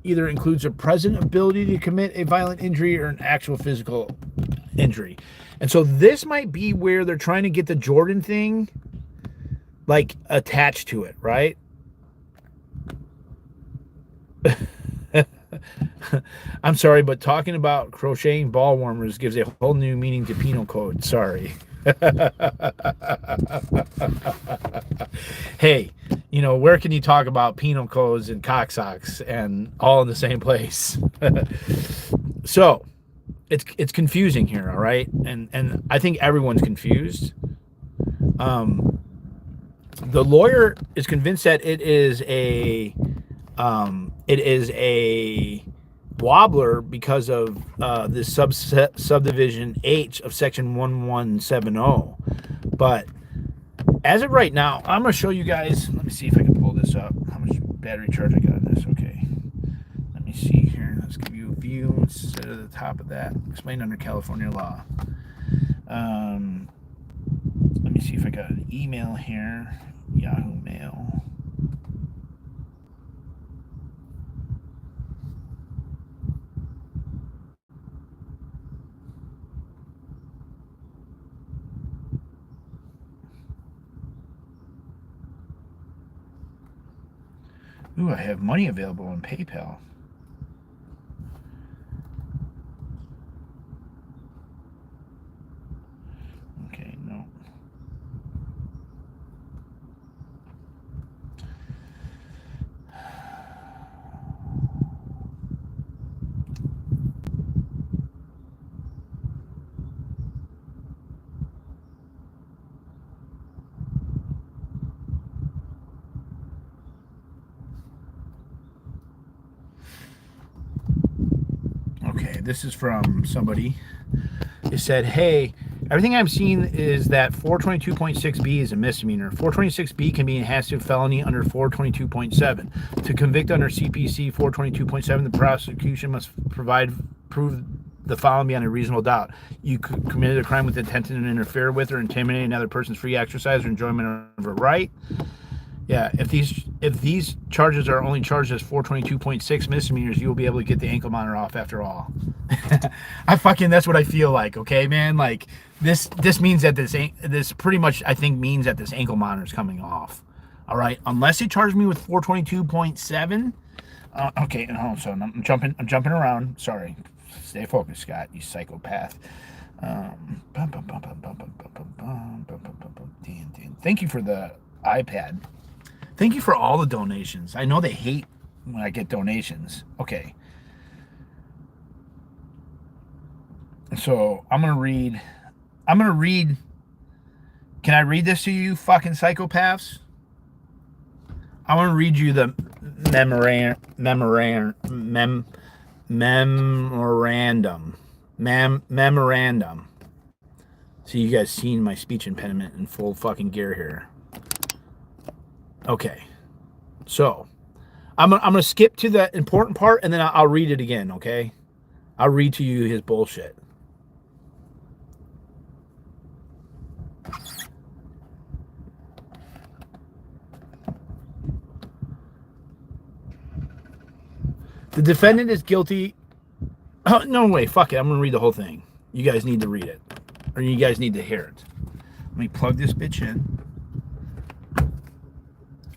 either includes a present ability to commit a violent injury or an actual physical injury. And so this might be where they're trying to get the Jordan thing like attached to it, right? I'm sorry, but talking about crocheting ball warmers gives a whole new meaning to penal code. Sorry. Hey, where can you talk about penal codes and cocksocks and all in the same place? So it's confusing here, all right? And I think everyone's confused. The lawyer is convinced that it is a wobbler because of this subdivision H of section 1170. But as of right now, I'm going to show you guys. Let me see if I can pull this up. How much battery charge I got in this? Okay. Let me see here. Let's give you a view instead of the top of that. Explained under California law. Let me see if I got an email here. Yahoo Mail. Ooh, I have money available on PayPal. Okay, no. Okay, this is from somebody. It said, hey, everything I'm seeing is that 422.6b is a misdemeanor. 426b can be enhanced to a felony under 422.7. To convict under CPC 422.7, the prosecution must prove the following beyond a reasonable doubt. You committed a crime with intent to interfere with or intimidate another person's free exercise or enjoyment of a right. Yeah, if these charges are only charged as 422.6 misdemeanors, you will be able to get the ankle monitor off after all. That's what I feel like, okay, man? Like this means that this pretty much I think means that this ankle monitor is coming off. All right, unless they charge me with 422.7. Okay, hold on, I'm jumping around. Sorry, stay focused, Scott. You psychopath. Thank you for the iPad. Thank you for all the donations. I know they hate when I get donations. Okay. So I'm gonna read. Can I read this to you, fucking psychopaths? I want to read you the memorandum. So you guys seen my speech impediment in full fucking gear here. Okay, so I'm gonna skip to the important part and then I'll read it again. Okay, I'll read to you his bullshit. The defendant is guilty. Oh, no way, fuck it. I'm gonna read the whole thing. You guys need to read it, or you guys need to hear it. Let me plug this bitch in.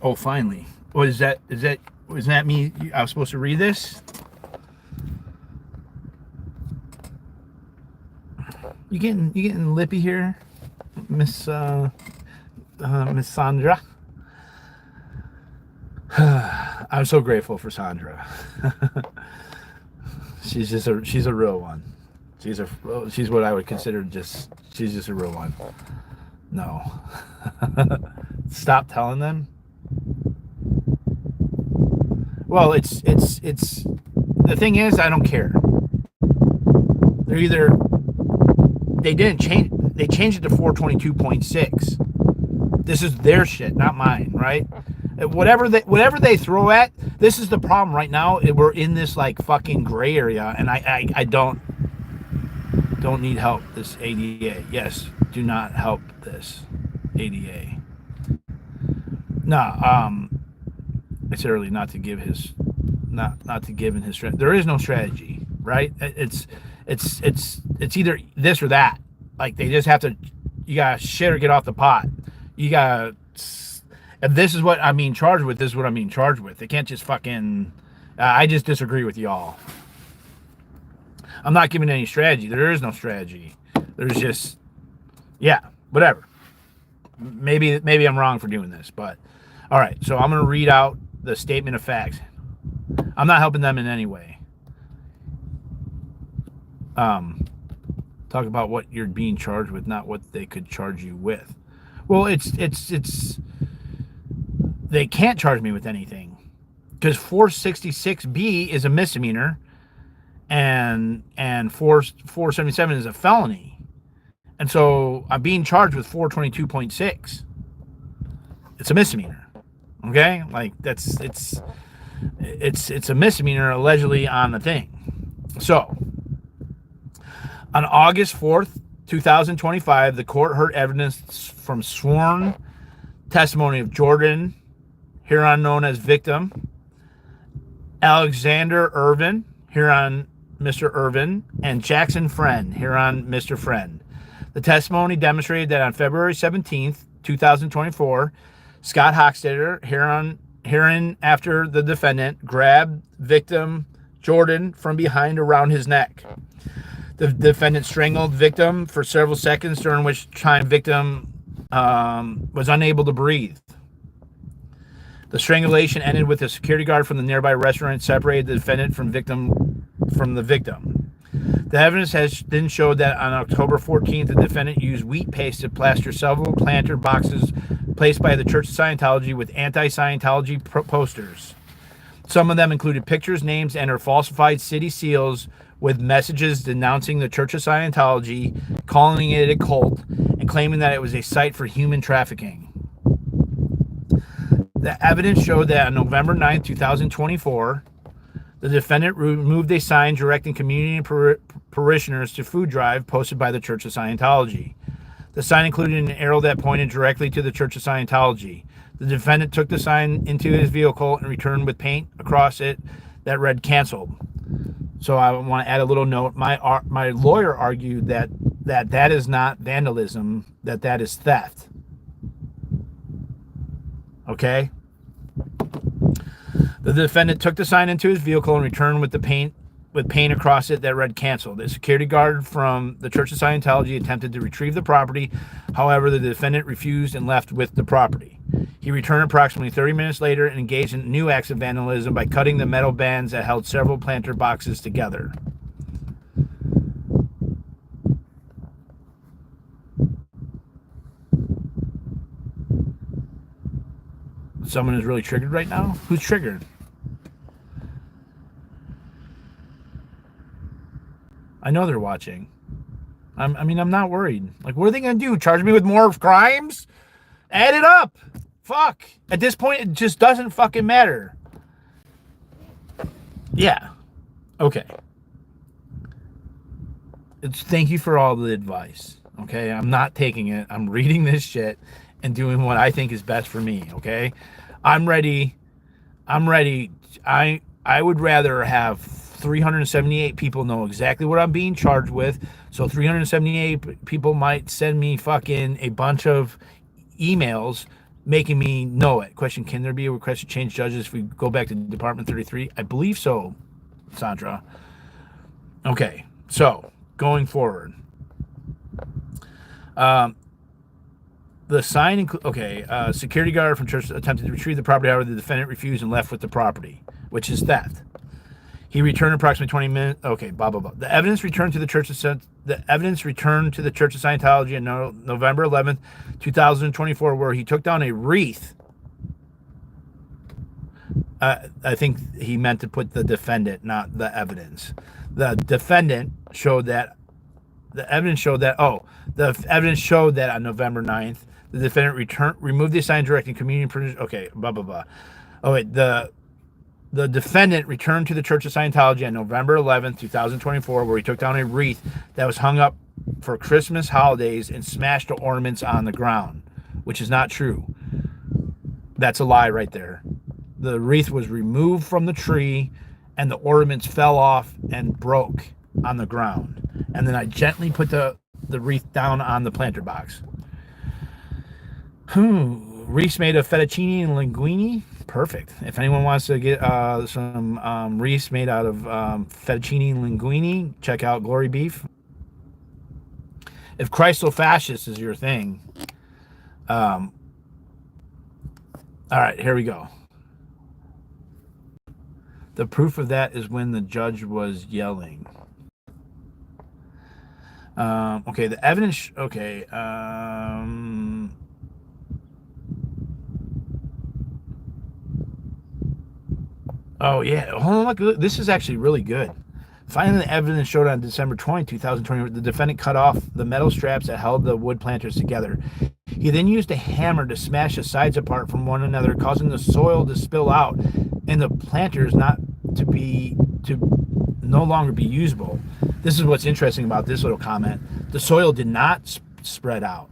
Oh, finally. What is that? Was that me? I was supposed to read this? You getting lippy here, Miss Sandra? I'm so grateful for Sandra. she's a real one. She's what I would consider she's just a real one. No. Stop telling them. Well, it's the thing is, I don't care. They're either they changed it to 422.6. This is their shit, not mine, right? Whatever they throw at, this is the problem right now. We're in this like fucking gray area, and I don't need help. This ADA, yes, do not help this ADA. No, I said earlier not to give him his strategy. There is no strategy, right? It's either this or that. Like they just have to. You gotta shit or get off the pot. You gotta. If this is what I'm being charged with, this is what I'm being charged with. They can't just fucking. I just disagree with y'all. I'm not giving any strategy. There is no strategy. There's just, yeah, whatever. Maybe I'm wrong for doing this, but all right. So I'm gonna read out the statement of facts. I'm not helping them in any way. Talk about what you're being charged with, not what they could charge you with. Well, it's they can't charge me with anything because 466B is a misdemeanor and 477 is a felony. And so I'm being charged with 422.6. It's a misdemeanor. Okay? Like it's a misdemeanor allegedly on the thing. So on August 4th, 2025, the court heard evidence from sworn testimony of Jordan, hereon known as victim, Alexander Irvin, hereon Mr. Irvin, and Jackson Friend, hereon Mr. Friend. The testimony demonstrated that on February 17th, 2024, Scott-Hochstetter, hereon after the defendant grabbed victim Jordan from behind around his neck. The defendant strangled victim for several seconds, during which time victim was unable to breathe. The strangulation ended with a security guard from the nearby restaurant separated the defendant from the victim. The evidence has then showed that on October 14th, the defendant used wheat paste to plaster several planter boxes placed by the Church of Scientology with anti-Scientology posters. Some of them included pictures, names, and/or falsified city seals with messages denouncing the Church of Scientology, calling it a cult, and claiming that it was a site for human trafficking. The evidence showed that on November 9th, 2024, the defendant removed a sign directing community and parishioners to food drive posted by the Church of Scientology. The sign included an arrow that pointed directly to the Church of Scientology. The defendant took the sign into his vehicle and returned with paint across it that read "canceled." So I want to add a little note. My lawyer argued that is not vandalism, that is theft. Okay? The defendant took the sign into his vehicle and returned with paint across it that read "canceled." A security guard from the Church of Scientology attempted to retrieve the property. However, the defendant refused and left with the property. He returned approximately 30 minutes later and engaged in new acts of vandalism by cutting the metal bands that held several planter boxes together. Someone is really triggered right now? Who's triggered? I know they're watching. I'm not worried. Like, what are they going to do? Charge me with more crimes? Add it up. Fuck. At this point, it just doesn't fucking matter. Yeah. Okay. Thank you for all the advice. Okay? I'm not taking it. I'm reading this shit and doing what I think is best for me. Okay? I'm ready. I would rather have 378 people know exactly what I'm being charged with. So 378 people might send me fucking a bunch of emails making me know it. Question: can there be a request to change judges if we go back to Department 33? I believe so, Sandra. Okay, so going forward. The sign security guard from church attempted to retrieve the property. However, the defendant refused and left with the property, which is theft. He returned approximately 20 minutes. Okay, blah blah blah. The evidence returned to the Church of Scientology on November 11th, 2024, where he took down a wreath. I think he meant to put the defendant, not the evidence. The defendant showed that. The evidence showed that. The evidence showed that on November 9th, the defendant removed the sign directing communion. Okay, blah blah blah. Oh wait, the defendant returned to the Church of Scientology on November 11th, 2024, where he took down a wreath that was hung up for Christmas holidays and smashed the ornaments on the ground, which is not true. That's a lie right there. The wreath was removed from the tree and the ornaments fell off and broke on the ground. And then I gently put the wreath down on the planter box. Wreaths made of fettuccine and linguine. Perfect. If anyone wants to get some wreaths made out of fettuccine and linguine, check out Glory Beef. If Christofascist is your thing. All right, here we go. The proof of that is when the judge was yelling. Okay, the evidence. Okay. Oh, yeah. Hold on, look. This is actually really good. Finally, the evidence showed on December 20, 2020, the defendant cut off the metal straps that held the wood planters together. He then used a hammer to smash the sides apart from one another, causing the soil to spill out and the planters to no longer be usable. This is what's interesting about this little comment. The soil did not spread out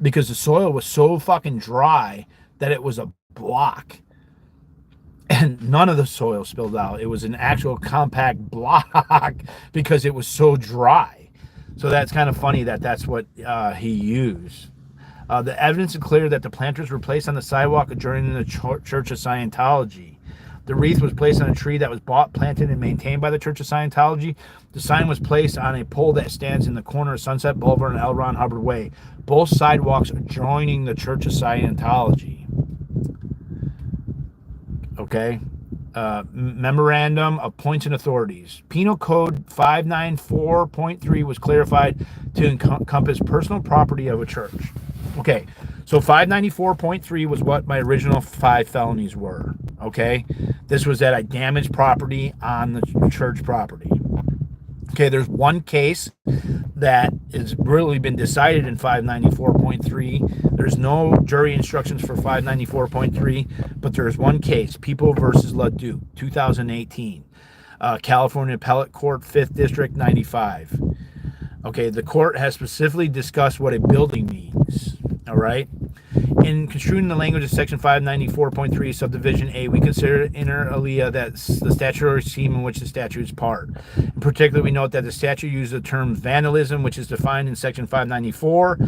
because the soil was so fucking dry that it was a block. And none of the soil spilled out. It was an actual compact block because it was so dry. So that's kind of funny that that's what he used. The evidence is clear that the planters were placed on the sidewalk adjoining the Church of Scientology. The wreath was placed on a tree that was bought, planted, and maintained by the Church of Scientology. The sign was placed on a pole that stands in the corner of Sunset Boulevard and L. Ron Hubbard Way, both sidewalks adjoining the Church of Scientology. Okay. Memorandum of Points and Authorities. Penal Code 594.3 was clarified to encompass personal property of a church. Okay, so 594.3 was what my original 5 felonies were. Okay, this was that I damaged property on the church property. Okay, there's one case that has really been decided in 594.3. There's no jury instructions for 594.3, but there's one case, People versus LaDuke, 2018. California Appellate Court, 5th District, 95. Okay, the court has specifically discussed what a building means. All right. In construing the language of Section 594.3, Subdivision A, we consider inter alia that's the statutory scheme in which the statute is part. In particular, we note that the statute uses the term vandalism, which is defined in Section 594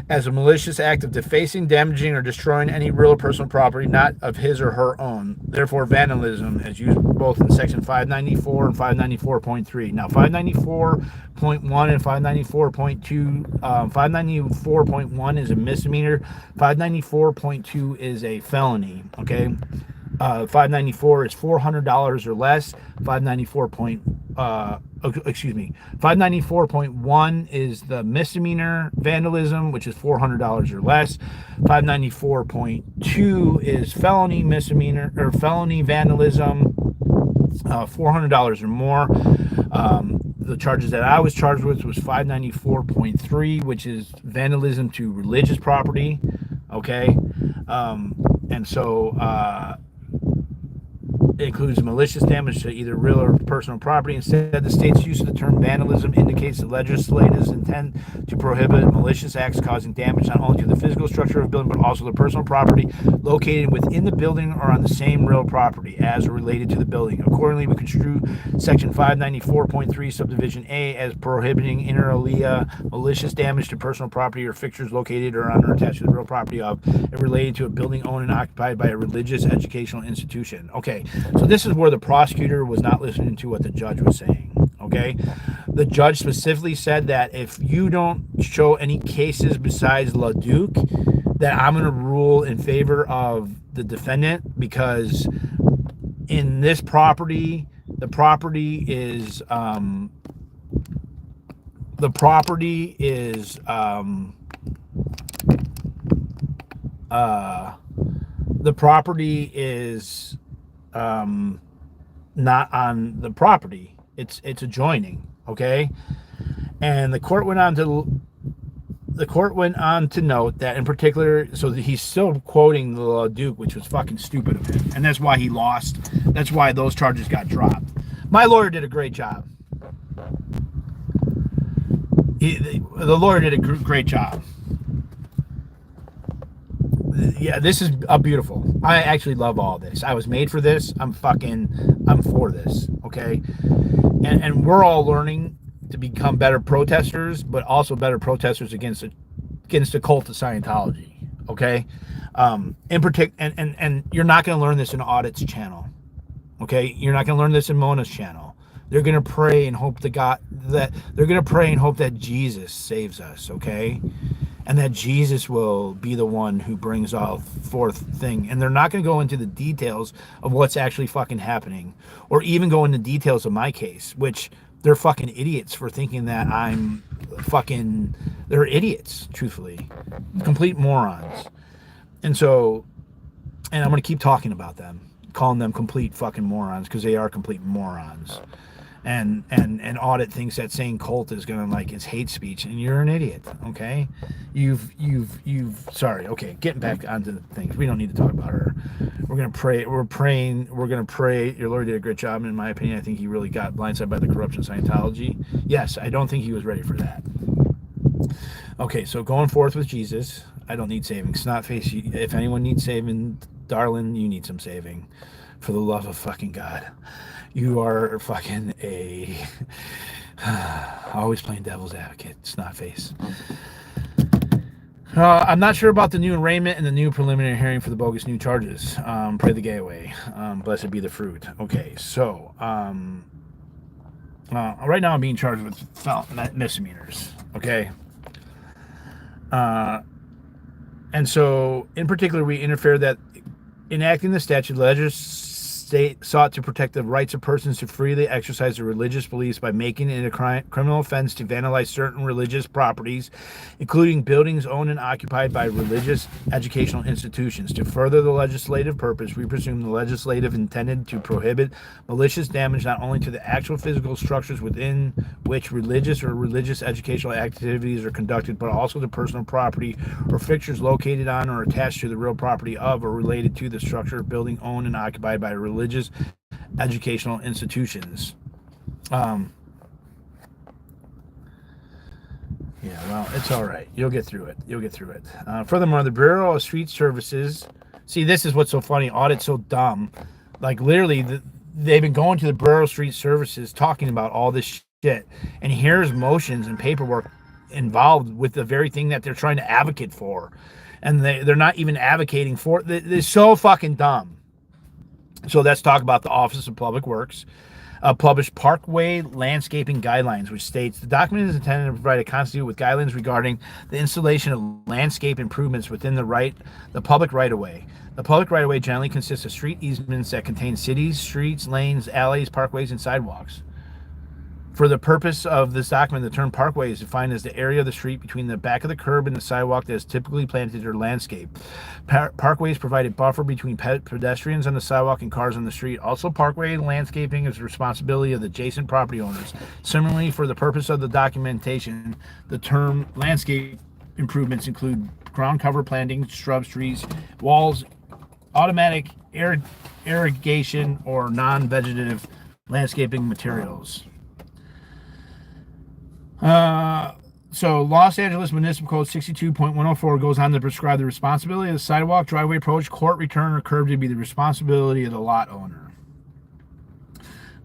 as a malicious act of defacing, damaging, or destroying any real or personal property not of his or her own. Therefore, vandalism is used both in Section 594 and 594.3. Now, 594.1 and 594.2, 594.1 is a misdemeanor. 594.2 is a felony. Okay. 594 is $400 or less. 594.1 is the misdemeanor vandalism, which is $400 or less. 594.2 is felony misdemeanor or felony vandalism, $400 or more. The charges that I was charged with was 594.3, which is vandalism to religious property. Okay. And so it includes malicious damage to either real or personal property. Instead, the state's use of the term vandalism indicates the legislature's intent to prohibit malicious acts causing damage not only to the physical structure of the building, but also the personal property located within the building or on the same real property as related to the building. Accordingly, we construe Section 594.3, Subdivision A, as prohibiting inter alia malicious damage to personal property or fixtures located or on or attached to the real property of and related to a building owned and occupied by a religious educational institution. Okay. So this is where the prosecutor was not listening to what the judge was saying. Okay, the judge specifically said that if you don't show any cases besides LaDuke, that I'm going to rule in favor of the defendant, because in this property, the property is not on the property. It's adjoining. Okay, and the court went on to note that in particular, so that he's still quoting the LaDuke, which was fucking stupid of him, and that's why he lost. That's why those charges got dropped. My lawyer did a great job. The lawyer did a great job. Yeah, this is beautiful. I actually love all this. I was made for this. I'm for this. Okay. And we're all learning to become better protesters, but also better protesters against the cult of Scientology. Okay. In particular, and you're not going to learn this in Audit's channel. Okay. You're not going to learn this in Mona's channel. They're going to pray and hope that Jesus saves us. Okay. And that Jesus will be the one who brings all forth thing. And they're not going to go into the details of what's actually fucking happening, or even go into details of my case, which they're fucking idiots for thinking that they're idiots, truthfully. Complete morons. And so, and I'm going to keep talking about them, calling them complete fucking morons, because they are complete morons. And Audit thinks that saying cult is gonna is hate speech, and you're an idiot. Okay, sorry. Okay, getting back onto the things. We don't need to talk about her. We're gonna pray. We're gonna pray. Your lawyer did a great job, and in my opinion. I think he really got blindsided by the corruption of Scientology. Yes, I don't think he was ready for that. Okay, so going forth with Jesus, I don't need saving. Snotface, if anyone needs saving, darling, you need some saving. For the love of fucking God. You are fucking always playing devil's advocate, Snotface. I'm not sure about the new arraignment and the new preliminary hearing for the bogus new charges. Pray the gay away. Blessed be the fruit. Okay, so right now I'm being charged with misdemeanors. Okay. And so, in particular, we interfere that enacting the statute, the legislature sought to protect the rights of persons to freely exercise their religious beliefs by making it a criminal offense to vandalize certain religious properties, including buildings owned and occupied by religious educational institutions. To further the legislative purpose, we presume the legislative intended to prohibit malicious damage not only to the actual physical structures within which religious or religious educational activities are conducted, but also to personal property or fixtures located on or attached to the real property of or related to the structure or building owned and occupied by religious educational institutions. Yeah, well, it's all right. You'll get through it. Furthermore, the Bureau of Street Services, see, this is what's so funny. Audit's so dumb. Like, literally, they've been going to the Bureau of Street Services talking about all this shit. And here's motions and paperwork involved with the very thing that they're trying to advocate for. And they're not even advocating for it. They're so fucking dumb. So let's talk about the Office of Public Works. Published Parkway Landscaping Guidelines, which states the document is intended to provide a constitute with guidelines regarding the installation of landscape improvements within the public right-of-way. The public right-of-way generally consists of street easements that contain cities, streets, lanes, alleys, parkways, and sidewalks. For the purpose of this document, the term parkway is defined as the area of the street between the back of the curb and the sidewalk that is typically planted or landscaped. Parkways provide a buffer between pedestrians on the sidewalk and cars on the street. Also, parkway landscaping is the responsibility of the adjacent property owners. Similarly, for the purpose of the documentation, the term landscape improvements include ground cover plantings, shrubs, trees, walls, automatic irrigation, or non-vegetative landscaping materials. So Los Angeles Municipal Code 62.104 goes on to prescribe the responsibility of the sidewalk, driveway approach, court return, or curb to be the responsibility of the lot owner.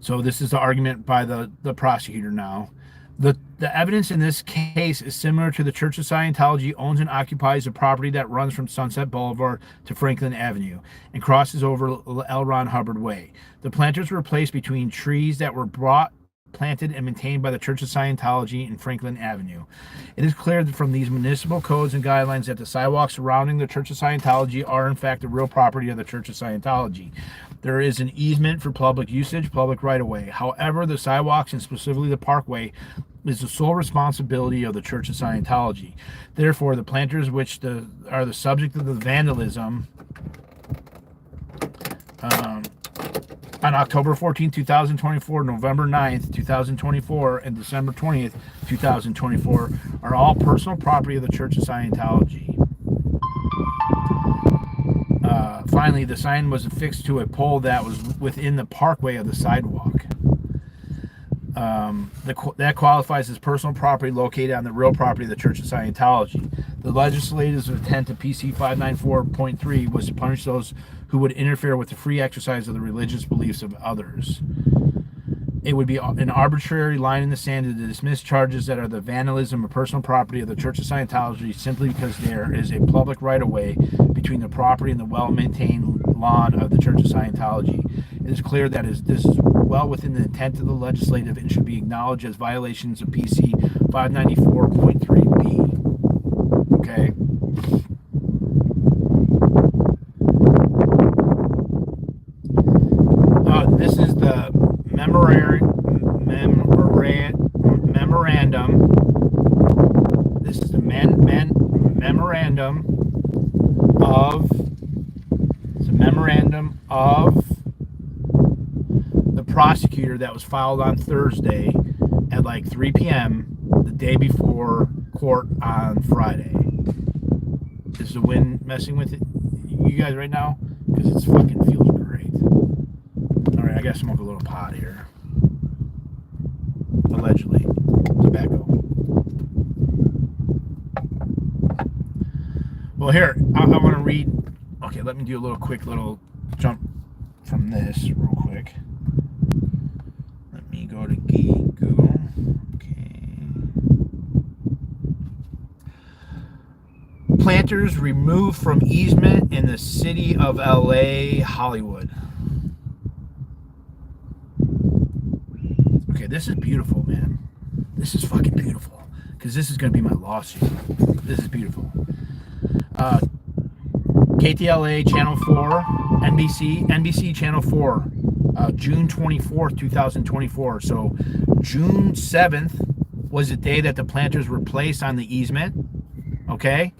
So this is the argument by the prosecutor now. The evidence in this case is similar to the Church of Scientology owns and occupies a property that runs from Sunset Boulevard to Franklin Avenue and crosses over L. Ron Hubbard Way. The planters were placed between trees that were planted and maintained by the Church of Scientology in Franklin Avenue. It is clear that from these municipal codes and guidelines that the sidewalks surrounding the Church of Scientology are in fact the real property of the Church of Scientology. There is an easement for public usage, public right-of-way. However, the sidewalks and specifically the parkway is the sole responsibility of the Church of Scientology. Therefore, the planters which are the subject of the vandalism on October 14, 2024, November 9th, 2024, and December 20th, 2024, are all personal property of the Church of Scientology. Finally, the sign was affixed to a pole that was within the parkway of the sidewalk. That qualifies as personal property located on the real property of the Church of Scientology. The legislature's intent of PC 594.3 was to punish those who would interfere with the free exercise of the religious beliefs of others. It would be an arbitrary line in the sand to dismiss charges that are the vandalism of personal property of the Church of Scientology simply because there is a public right-of-way between the property and the well-maintained lawn of the Church of Scientology. It is clear that this is well within the intent of the legislative and should be acknowledged as violations of PC 594.3b. Okay? This is the memorandum. This is the memorandum of the prosecutor that was filed on Thursday at like 3 p.m. the day before court on Friday. Is the wind messing with you guys right now? Because it fucking feels great. All right, I gotta smoke a little pot here. Allegedly, tobacco. Well, here I want to read. Okay, let me do a quick jump from this real quick. Let me go to Google. Okay. planters removed from easement in the city of LA, Hollywood. Okay, this is beautiful, man. This is fucking beautiful. Because this is going to be my lawsuit. This is beautiful. KTLA Channel 4, NBC Channel 4, June 24th, 2024. So June 7th was the day that the planters were placed on the easement. Okay?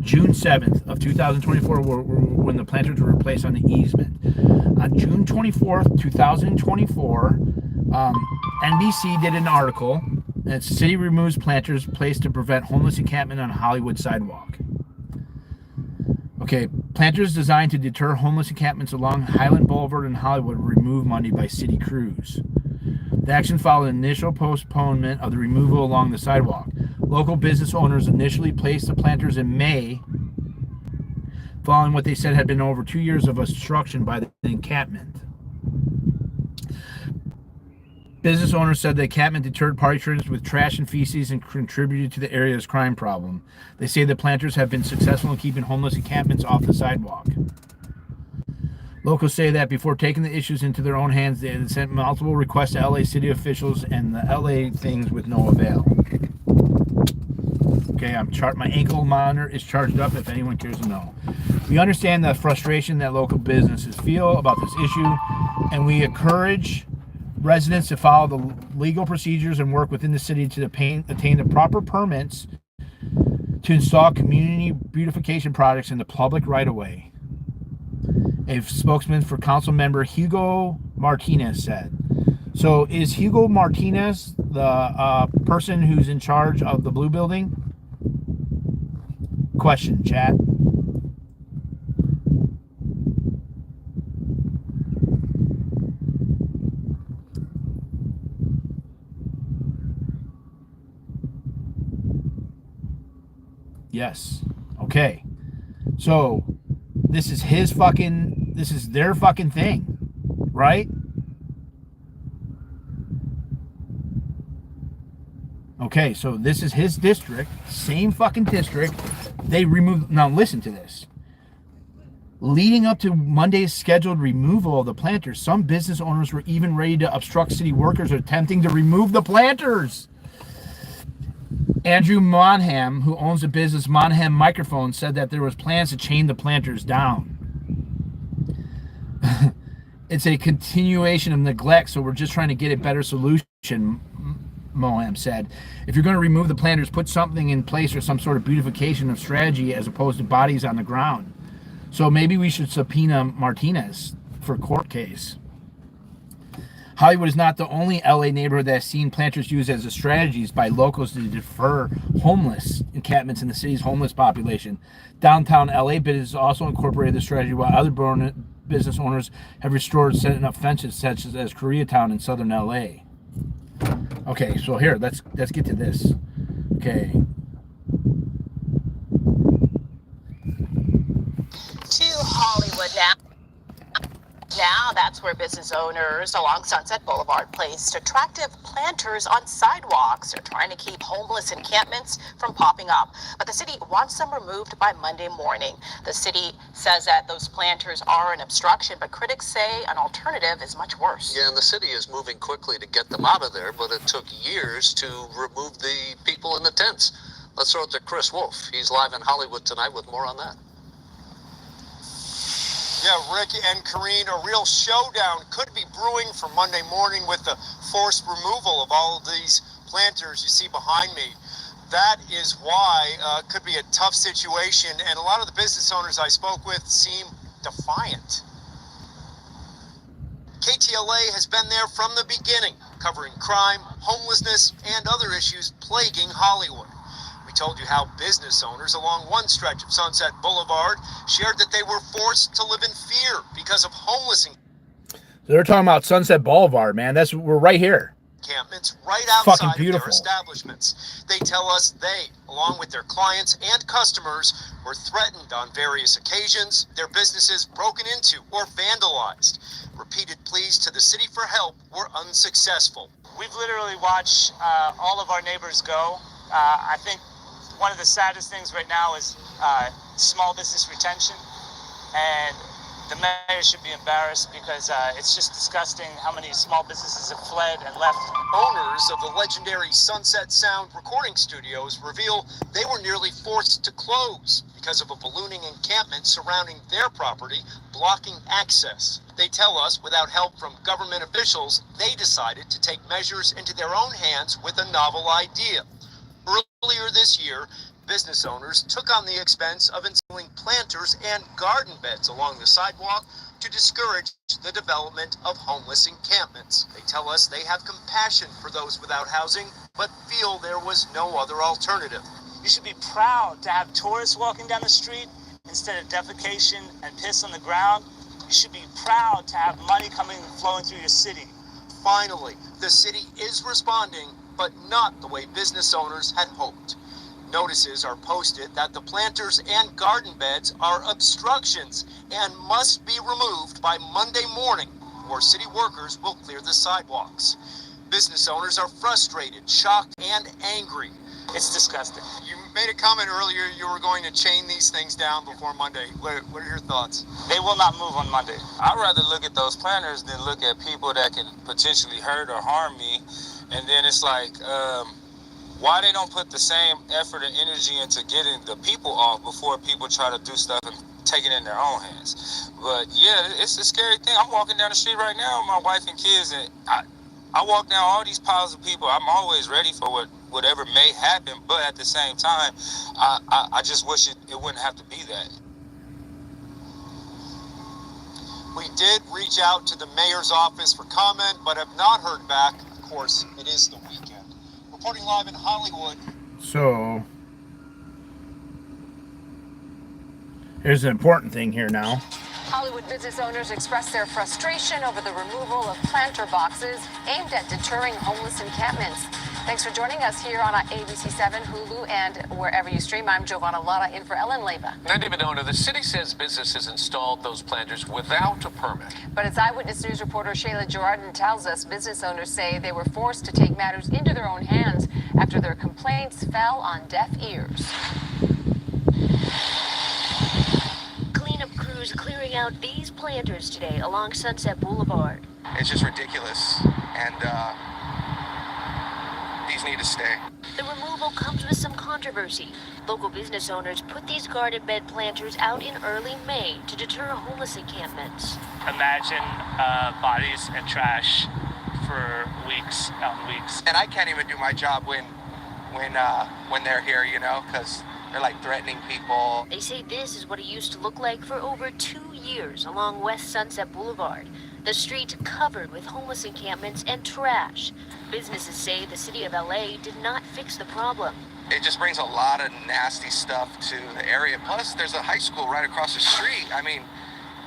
June 7th of 2024 were when the planters were placed on the easement. On June 24th, 2024, NBC did an article that city removes planters placed to prevent homeless encampment on Hollywood sidewalk. Okay, planters designed to deter homeless encampments along Highland Boulevard in Hollywood were removed Monday by city crews. The action followed an initial postponement of the removal along the sidewalk. Local business owners initially placed the planters in May, following what they said had been over 2 years of obstruction by the encampment. Business owners said the encampment deterred patrons with trash and feces and contributed to the area's crime problem. They say the planters have been successful in keeping homeless encampments off the sidewalk. Locals say that before taking the issues into their own hands, they had sent multiple requests to LA city officials and the LA things with no avail. Okay, my ankle monitor is charged up if anyone cares to know. We understand the frustration that local businesses feel about this issue, and we encourage residents to follow the legal procedures and work within the city to attain the proper permits to install community beautification projects in the public right-of-way. A spokesman for council member Hugo Martinez said. So is Hugo Martinez the person who's in charge of the blue building? Question, chat. Yes. Okay. So this is their fucking thing, right? Okay, so this is his district, same fucking district. They removed, now listen to this. Leading up to Monday's scheduled removal of the planters, some business owners were even ready to obstruct city workers attempting to remove the planters. Andrew Monham, who owns the business Monham Microphone, said that there was plans to chain the planters down. It's a continuation of neglect, so we're just trying to get a better solution, Moham said. If you're going to remove the planters, put something in place or some sort of beautification of strategy as opposed to bodies on the ground. So maybe we should subpoena Martinez for court case. Hollywood is not the only LA neighborhood that has seen planters used as strategies by locals to defer homeless encampments in the city's homeless population. Downtown LA business also incorporated the strategy, while other business owners have restored setting up fences such as Koreatown in southern LA. Okay, so here, let's get to this. Okay. To Hollywood now. Now that's where business owners along Sunset Boulevard placed attractive planters on sidewalks. They're trying to keep homeless encampments from popping up. But the city wants them removed by Monday morning. The city says that those planters are an obstruction, but critics say an alternative is much worse. Yeah, and the city is moving quickly to get them out of there, but it took years to remove the people in the tents. Let's throw it to Chris Wolf. He's live in Hollywood tonight with more on that. Yeah, Rick and Karine, a real showdown could be brewing for Monday morning with the forced removal of all of these planters you see behind me. That is why it could be a tough situation, and a lot of the business owners I spoke with seem defiant. KTLA has been there from the beginning, covering crime, homelessness, and other issues plaguing Hollywood. Told you how business owners along one stretch of Sunset Boulevard shared that they were forced to live in fear because of homeless They're talking about Sunset Boulevard, man. We're right here. Encampments right outside of beautiful. their establishments. They tell us they, along with their clients and customers, were threatened on various occasions, their businesses broken into or vandalized. Repeated pleas to the city for help were unsuccessful. We've literally watched all of our neighbors go. I think one of the saddest things right now is small business retention, and the mayor should be embarrassed because it's just disgusting how many small businesses have fled and left. Owners of the legendary Sunset Sound recording studios reveal they were nearly forced to close because of a ballooning encampment surrounding their property, blocking access. They tell us without help from government officials, they decided to take measures into their own hands with a novel idea. Earlier this year, business owners took on the expense of installing planters and garden beds along the sidewalk to discourage the development of homeless encampments. They tell us they have compassion for those without housing, but feel there was no other alternative. You should be proud to have tourists walking down the street instead of defecation and piss on the ground. You should be proud to have money coming and flowing through your city. Finally, the city is responding, but not the way business owners had hoped. Notices are posted that the planters and garden beds are obstructions and must be removed by Monday morning, or city workers will clear the sidewalks. Business owners are frustrated, shocked, and angry. It's disgusting. You made a comment earlier you were going to chain these things down before Monday. What are your thoughts? They will not move on Monday. I'd rather look at those planters than look at people that can potentially hurt or harm me. And then it's like, why they don't put the same effort and energy into getting the people off before people try to do stuff and take it in their own hands. But yeah, it's a scary thing. I'm walking down the street right now with my wife and kids, and I walk down all these piles of people. I'm always ready for whatever may happen, but at the same time, I just wish it wouldn't have to be that. We did reach out to the mayor's office for comment, but have not heard back. Of course, it is the weekend. Reporting live in Hollywood. So, here's an important thing here now. Hollywood business owners expressed their frustration over the removal of planter boxes aimed at deterring homeless encampments. Thanks for joining us here on ABC7, Hulu, and wherever you stream. I'm Giovanna Lotta in for Ellen Leyva. And David Owner, the city says businesses installed those planters without a permit. But as Eyewitness News reporter Shayla Girardin tells us, business owners say they were forced to take matters into their own hands after their complaints fell on deaf ears. Cleanup crews clearing out these planters today along Sunset Boulevard. It's just ridiculous, and these need to stay. The removal comes with some controversy. Local business owners put these garden bed planters out in early May to deter homeless encampments. Imagine bodies and trash for weeks and weeks. And I can't even do my job when they're here, you know, because they're like threatening people. They say this is what it used to look like for over 2 years along West Sunset Boulevard. The street covered with homeless encampments and trash. Businesses say the city of LA did not fix the problem. It just brings a lot of nasty stuff to the area. Plus, there's a high school right across the street. I mean,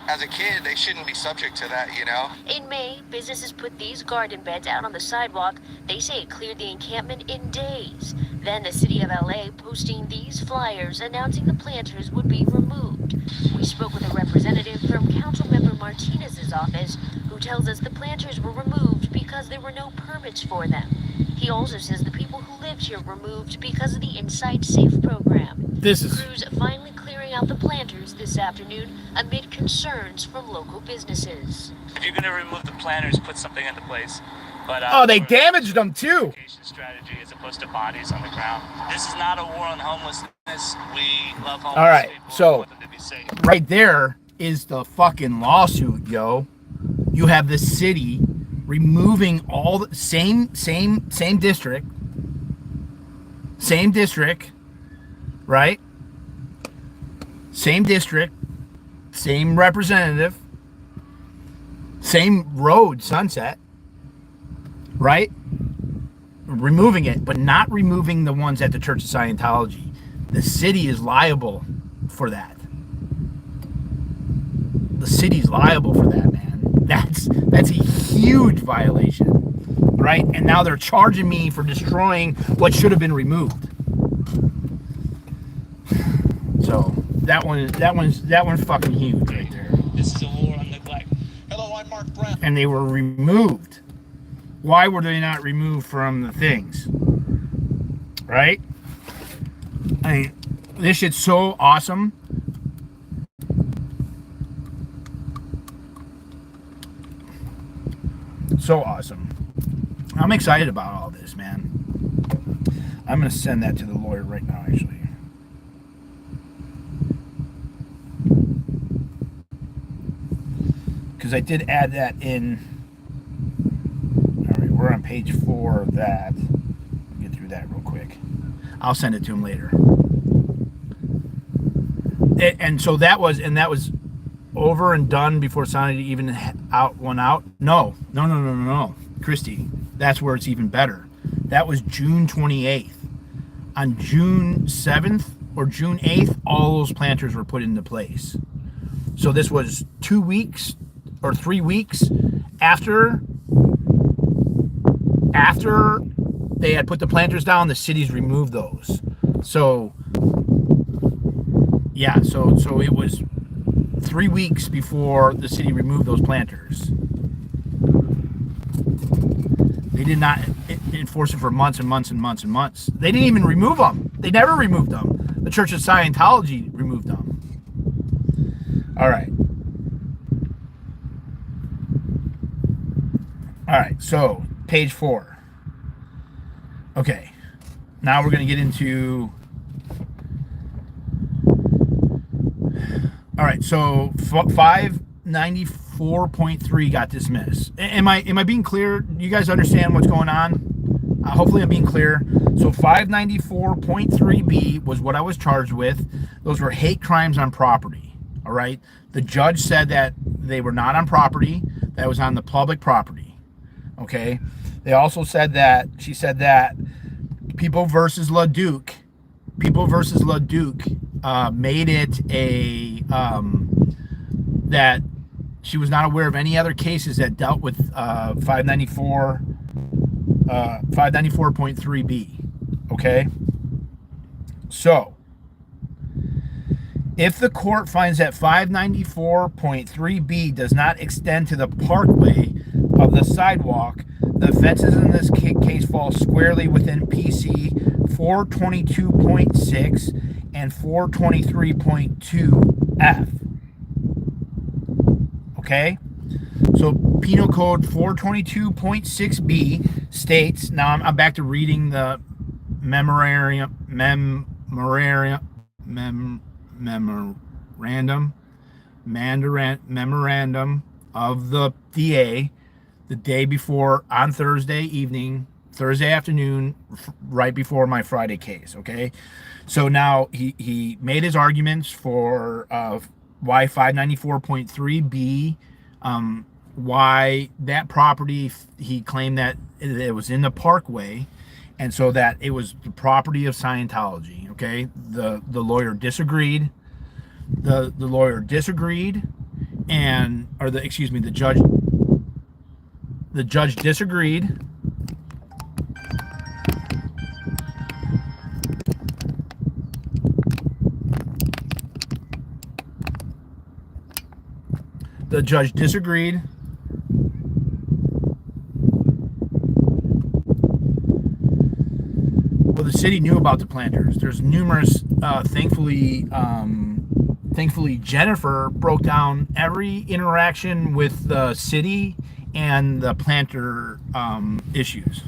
as a kid, they shouldn't be subject to that, you know? In May, businesses put these garden beds out on the sidewalk. They say it cleared the encampment in days. Then the city of LA posting these flyers announcing the planters would be removed. We spoke with a representative from Councilmember Martinez's office who tells us the planters were removed because there were no permits for them. He also says the people who lived here were moved because of the Inside Safe program. Crews finally clearing out the planters this afternoon amid concerns from local businesses. If you're going to remove the planters, put something into place. But, they damaged them too. Strategy as opposed to bodies on the ground. This is not a war on homelessness. We love homeless All right, people. so We want them to be safe. right there is the fucking lawsuit, yo. You have the city removing all the same district, right? Same district, same representative, same road, Sunset, right? Removing it, but not removing the ones at the Church of Scientology. The city is liable for that. The city's liable for that, man. That's a huge violation, right? And now they're charging me for destroying what should have been removed. So that one's fucking huge right there. This is a war on neglect. Hello, I'm Mark Brown. And they were removed. Why were they not removed from the things? Right? This shit's so awesome. So awesome. I'm excited about all this, man. I'm going to send that to the lawyer right now, actually. Because I did add that in. All right, we're on page 4 of that. Get through that real quick. I'll send it to him later. And so that was over and done before Sonic even went out. No, Christy, that's where it's even better. That was June 28th. On June 7th or June 8th, all those planters were put into place. So this was 2 weeks or 3 weeks after they had put the planters down, the cities removed those. So yeah, so it was 3 weeks before the city removed those planters. They did not enforce it for months and months and months and months. They didn't even remove them. They never removed them. The Church of Scientology removed them. All right. All right, so page 4. Okay, now we're going to get into... All right, so 594.3 got dismissed. Am I being clear? You guys understand what's going on? Hopefully I'm being clear. So 594.3b was what I was charged with. Those were hate crimes on property. All right. The judge said that they were not on property. That was on the public property. Okay. They also said that she said that People versus LaDuke made it a that she was not aware of any other cases that dealt with 594.3b. Okay, so if the court finds that 594.3b does not extend to the parkway of the sidewalk, the offenses in this case fall squarely within PC 422.6 and 423.2F. Okay? So Penal Code 422.6b states, now I'm back to reading the memorandum of the D.A. the day before, on Thursday afternoon, right before my Friday case. Okay, so now he made his arguments for why 594.3b, why that property, he claimed that it was in the parkway, and so that it was the property of Scientology. Okay, the lawyer disagreed. The lawyer disagreed, the judge disagreed. The judge disagreed. Well, the city knew about the planters. There's numerous, thankfully, Jennifer broke down every interaction with the city and the planter issues.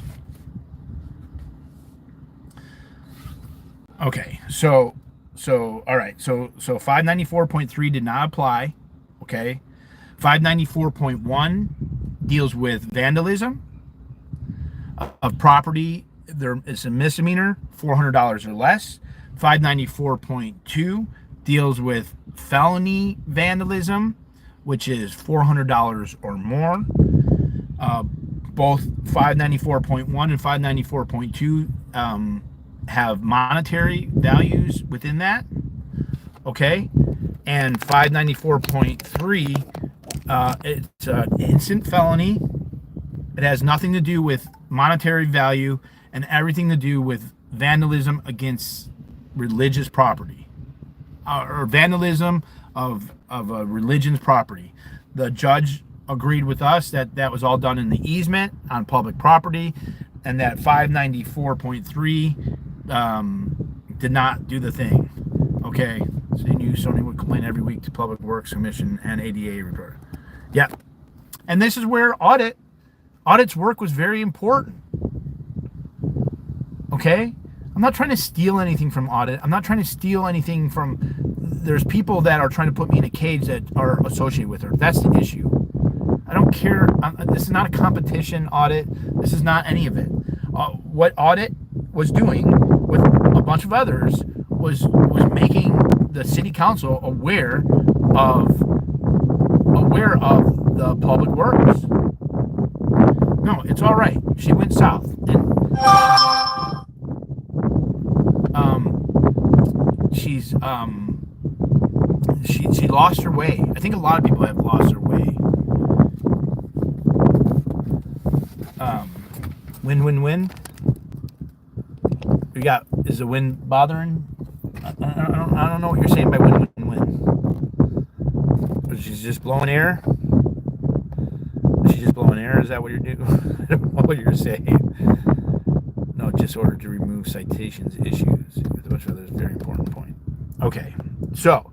Okay, so all right, so 594.3 did not apply. Okay, 594.1 deals with vandalism of property. There is a misdemeanor, $400 or less. 594.2 deals with felony vandalism, which is $400 or more. Both 594.1 and 594.2 have monetary values within that. Okay, and 594.3, it's an instant felony. It has nothing to do with monetary value and everything to do with vandalism against religious property, or vandalism of a religion's property. The judge agreed with us that that was all done in the easement on public property, and that 594.3 did not do the thing. Okay, so you knew Sony would complain every week to Public Works Commission and ADA report. Yeah, and this is where audit's work was very important. Okay, I'm not trying to steal anything from audit. I'm not trying to steal anything from. There's people that are trying to put me in a cage that are associated with her. That's the issue. I don't care. This is not a competition audit. This is not any of it. What audit was doing with a bunch of others was making the city council aware of the public works. No, it's all right. She went south, and she lost her way. I think a lot of people have lost their way. Win. We got, is the wind bothering? I don't know what you're saying by win. She's just blowing air. She's just blowing air. Is that what you're doing? I don't know what you're saying. No, just ordered to remove citations issues with a bunch of others. Very important point. Okay, so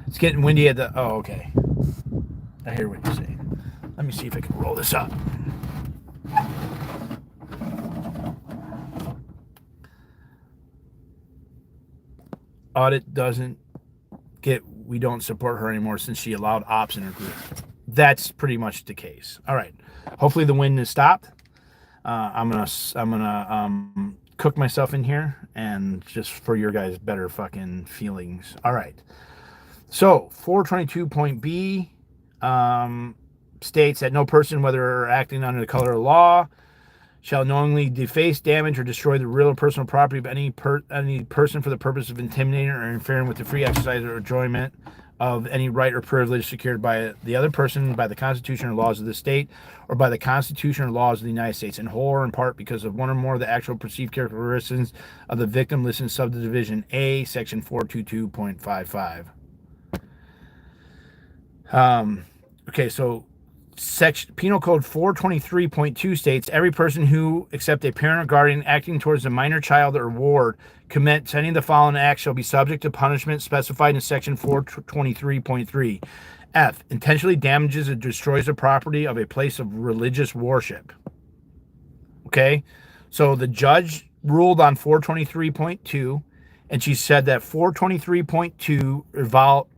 it's getting windy at the. Oh, okay. I hear what you're saying. Let me see if I can roll this up. Audit doesn't get, we don't support her anymore since she allowed ops in her group. That's pretty much the case. All right. Hopefully the wind has stopped. I'm gonna cook myself in here and just for your guys' better fucking feelings. All right. So 422.B states that no person, whether acting under the color of law, shall knowingly deface, damage, or destroy the real or personal property of any person for the purpose of intimidating or interfering with the free exercise or enjoyment of any right or privilege secured by the other person, by the Constitution or laws of the state, or by the Constitution or laws of the United States, in whole or in part because of one or more of the actual perceived characteristics of the victim listed in subdivision A, section 422.55. Okay, so Section Penal Code 423.2 states every person who, except a parent or guardian acting towards a minor child or ward, commits any of the following acts shall be subject to punishment specified in Section 423.3. F. Intentionally damages or destroys the property of a place of religious worship. Okay, so the judge ruled on 423.2, and she said that 423.2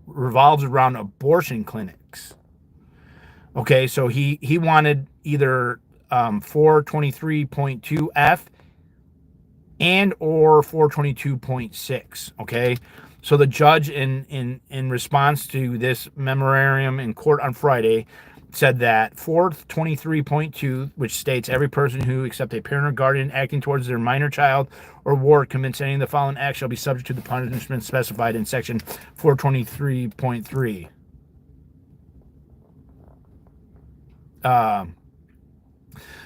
revolves around abortion clinics. Okay, so he wanted either 423.2F and or 422.6. Okay, so the judge in response to this memorandum in court on Friday said that 423.2, which states every person who, except a parent or guardian acting towards their minor child or ward, commits any of the following acts shall be subject to the punishment specified in Section 423.3.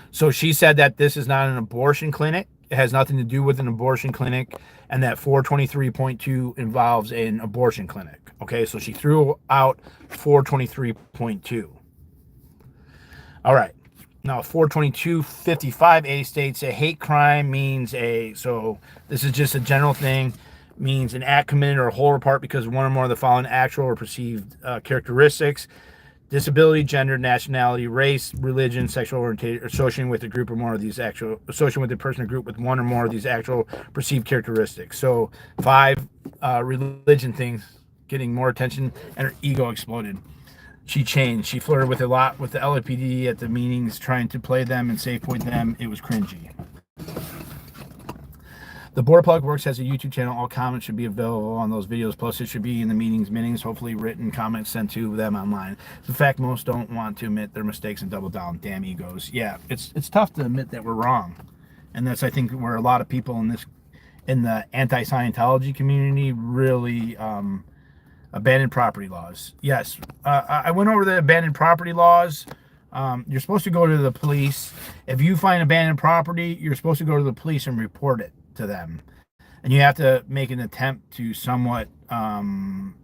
So she said that this is not an abortion clinic. It has nothing to do with an abortion clinic, and that 423.2 involves an abortion clinic. Okay, so she threw out 423.2. All right. Now 422.55A states a hate crime means so this is just a general thing, means an act committed or whole or part because of one or more of the following actual or perceived characteristics: disability, gender, nationality, race, religion, sexual orientation, associating with a group or more of these actual, associating with a person or group with one or more of these actual perceived characteristics. So 5 religion things getting more attention, and her ego exploded. She changed. She flirted with a lot with the LAPD at the meetings, trying to play them and safe point them. It was cringy. The Board of Public Works has a YouTube channel. All comments should be available on those videos. Plus, it should be in the meetings, hopefully written comments sent to them online. In fact, most don't want to admit their mistakes and double down. Damn egos. Yeah, it's tough to admit that we're wrong. And that's, I think, where a lot of people in the anti-Scientology community really abandoned property laws. Yes, I went over the abandoned property laws. You're supposed to go to the police. If you find abandoned property, you're supposed to go to the police and report it to them, and you have to make an attempt to somewhat find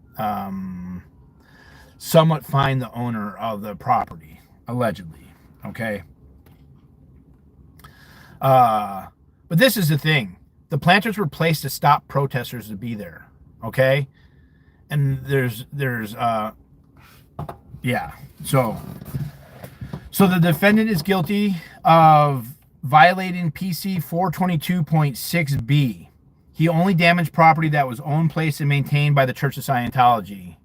the owner of the property, allegedly. Okay, but this is the thing: The planters were placed to stop protesters to be there. Okay? And yeah. So the defendant is guilty of violating PC 422.6b. He only damaged property that was owned, placed, and maintained by the Church of Scientology.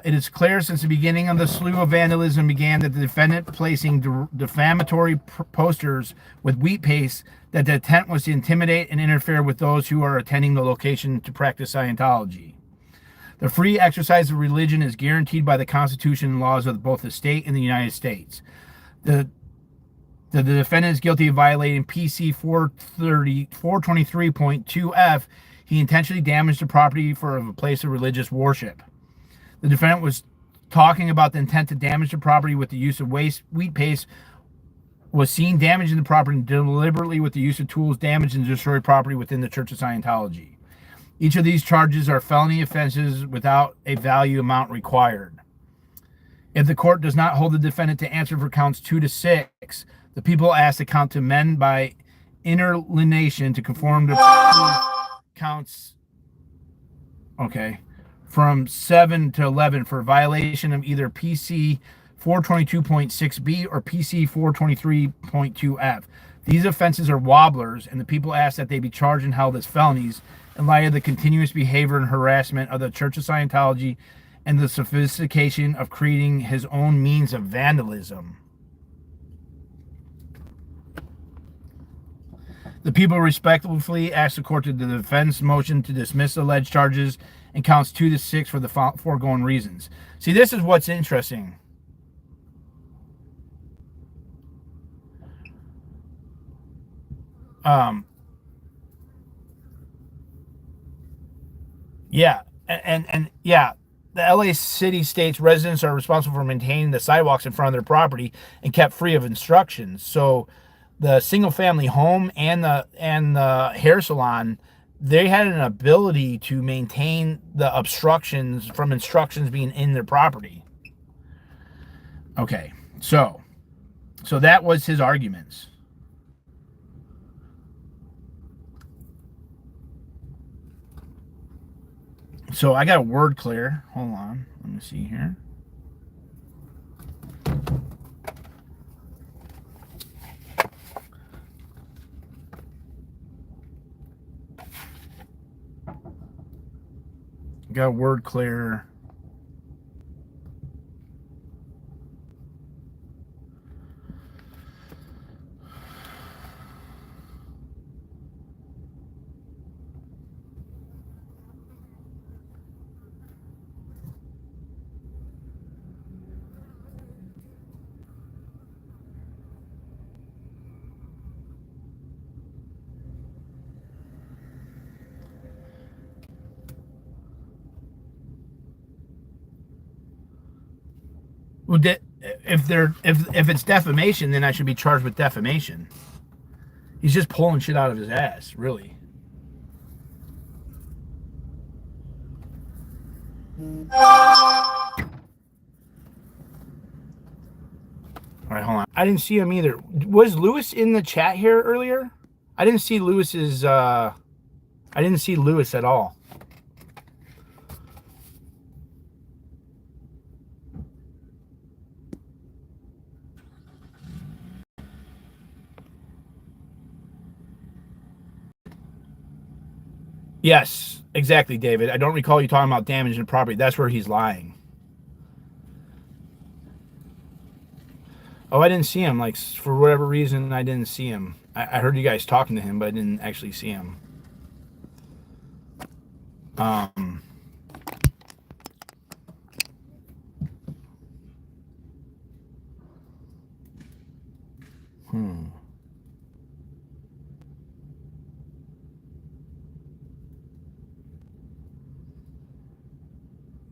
It is clear since the beginning of the slew of vandalism began that the defendant placing defamatory posters with wheat paste, that the intent was to intimidate and interfere with those who are attending the location to practice Scientology. The free exercise of religion is guaranteed by the Constitution and laws of both the state and the United States. The defendant is guilty of violating PC 423.2f. He intentionally damaged the property for a place of religious worship. The defendant was talking about the intent to damage the property with the use of wheat paste, was seen damaging the property deliberately with the use of tools, damaged and destroyed property within the Church of Scientology. Each of these charges are felony offenses without a value amount required. If the court does not hold the defendant to answer for counts 2 to 6, the people ask the count to amend by interlineation to conform to counts from 7 to 11 for violation of either PC 422.6b or PC 423.2f. These offenses are wobblers, and the people ask that they be charged and held as felonies in light of the continuous behavior and harassment of the Church of Scientology and the sophistication of creating his own means of vandalism. The people respectfully ask the court to the defense motion to dismiss the alleged charges and counts 2 to 6 for the foregoing reasons. See, this is what's interesting. Yeah, and yeah, the LA city states residents are responsible for maintaining the sidewalks in front of their property and kept free of obstructions. So the single family home and the hair salon, they had an ability to maintain the obstructions from instructions being in their property. Okay, so that was his arguments. So I got a word clear. Hold on. Let me see here. Got a word clear. Well, if it's defamation, then I should be charged with defamation. He's just pulling shit out of his ass, really. All right, hold on. I didn't see him either. Was Lewis in the chat here earlier? I didn't see Lewis's. I didn't see Lewis at all. Yes, exactly, David. I don't recall you talking about damaging property. That's where he's lying. Oh, I didn't see him. Like, for whatever reason, I didn't see him. I heard you guys talking to him, but I didn't actually see him.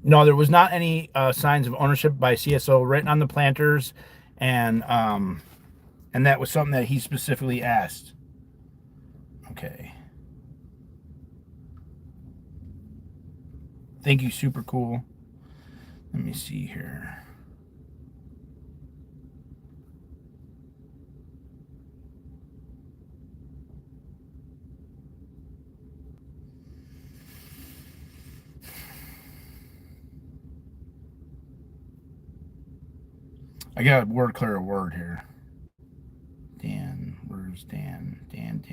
No, there was not any signs of ownership by CSO written on the planters, and that was something that he specifically asked. Okay. Thank you, super cool. Let me see here. I got a word clear a word here. Dan. Where's Dan? Dan.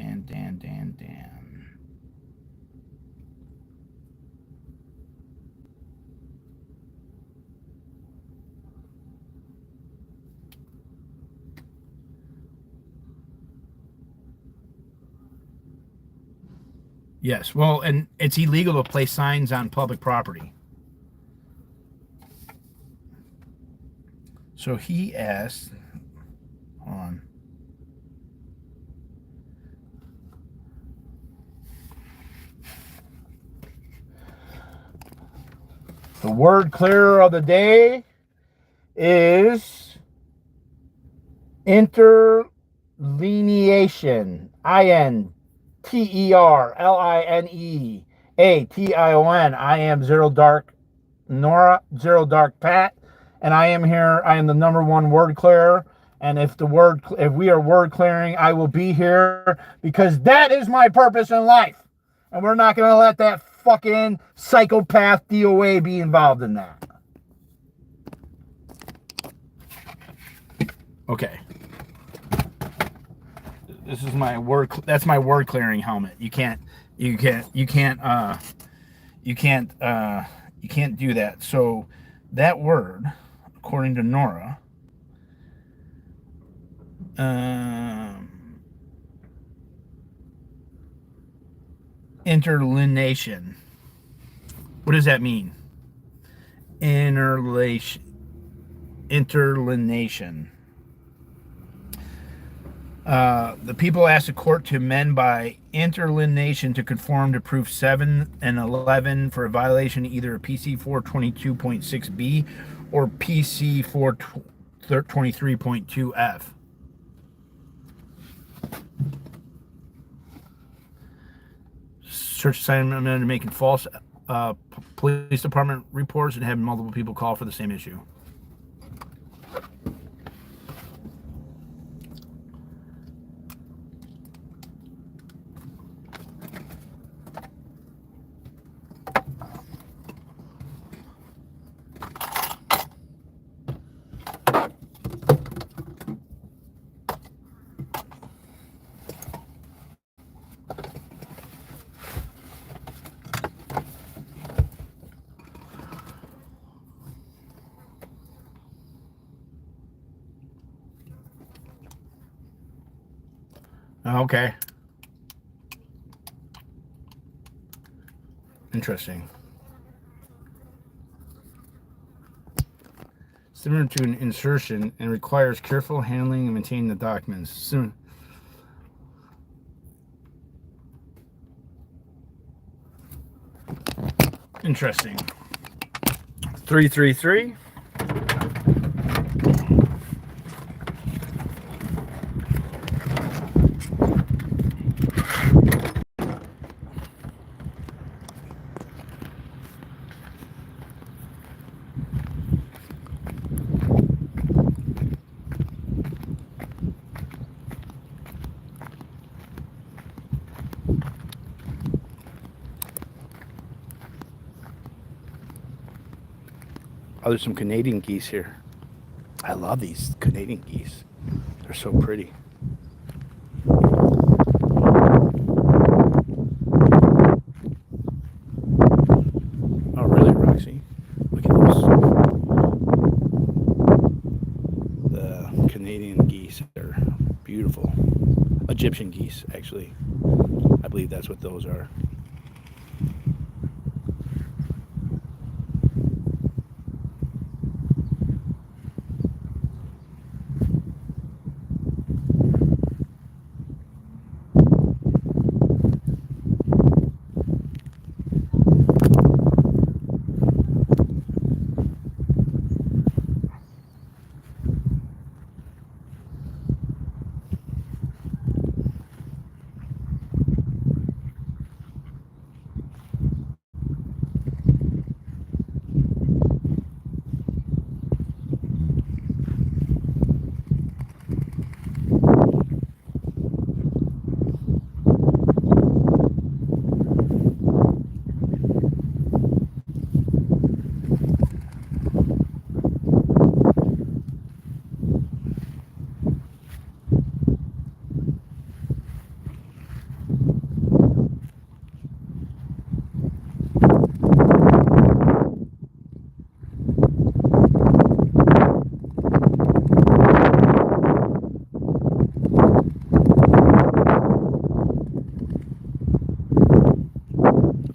Yes, well, and it's illegal to place signs on public property. So he asked, hold on. The word clear of the day is interlineation. interlineation. I am Zero Dark Nora, Zero Dark Pat, and I am here. I am the number one word clearer. And if we are word clearing, I will be here because that is my purpose in life. And we're not going to let that fucking psychopath D.o.A. be involved in that. Okay. This is my word. That's my word clearing helmet. You can't do that. So that word, according to Nora, interlineation. What does that mean? Interlineation. The people asked the court to amend by interlineation to conform to proof 7 and 11 for a violation of either PC 422.6b or PC 423.2f. Search assignment to making false police department reports and having multiple people call for the same issue. Okay. Interesting. Similar to an insertion and requires careful handling and maintaining the documents. Interesting. 333. Oh, there's some Canadian geese here. I love these Canadian geese. They're so pretty. Oh, really, Roxy? Look at those. The Canadian geese are beautiful. Egyptian geese, actually. I believe that's what those are.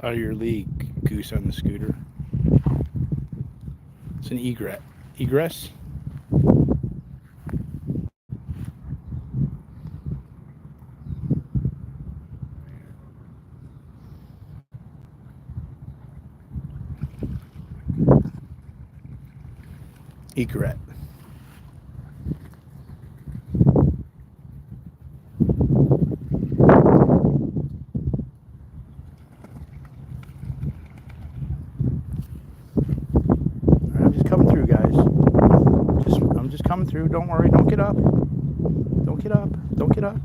Out of your league, goose on the scooter. It's an egret. Egress? Egret. I'm just coming through, guys. I'm just coming through. Don't worry. Don't get up. Don't get up. Don't get up.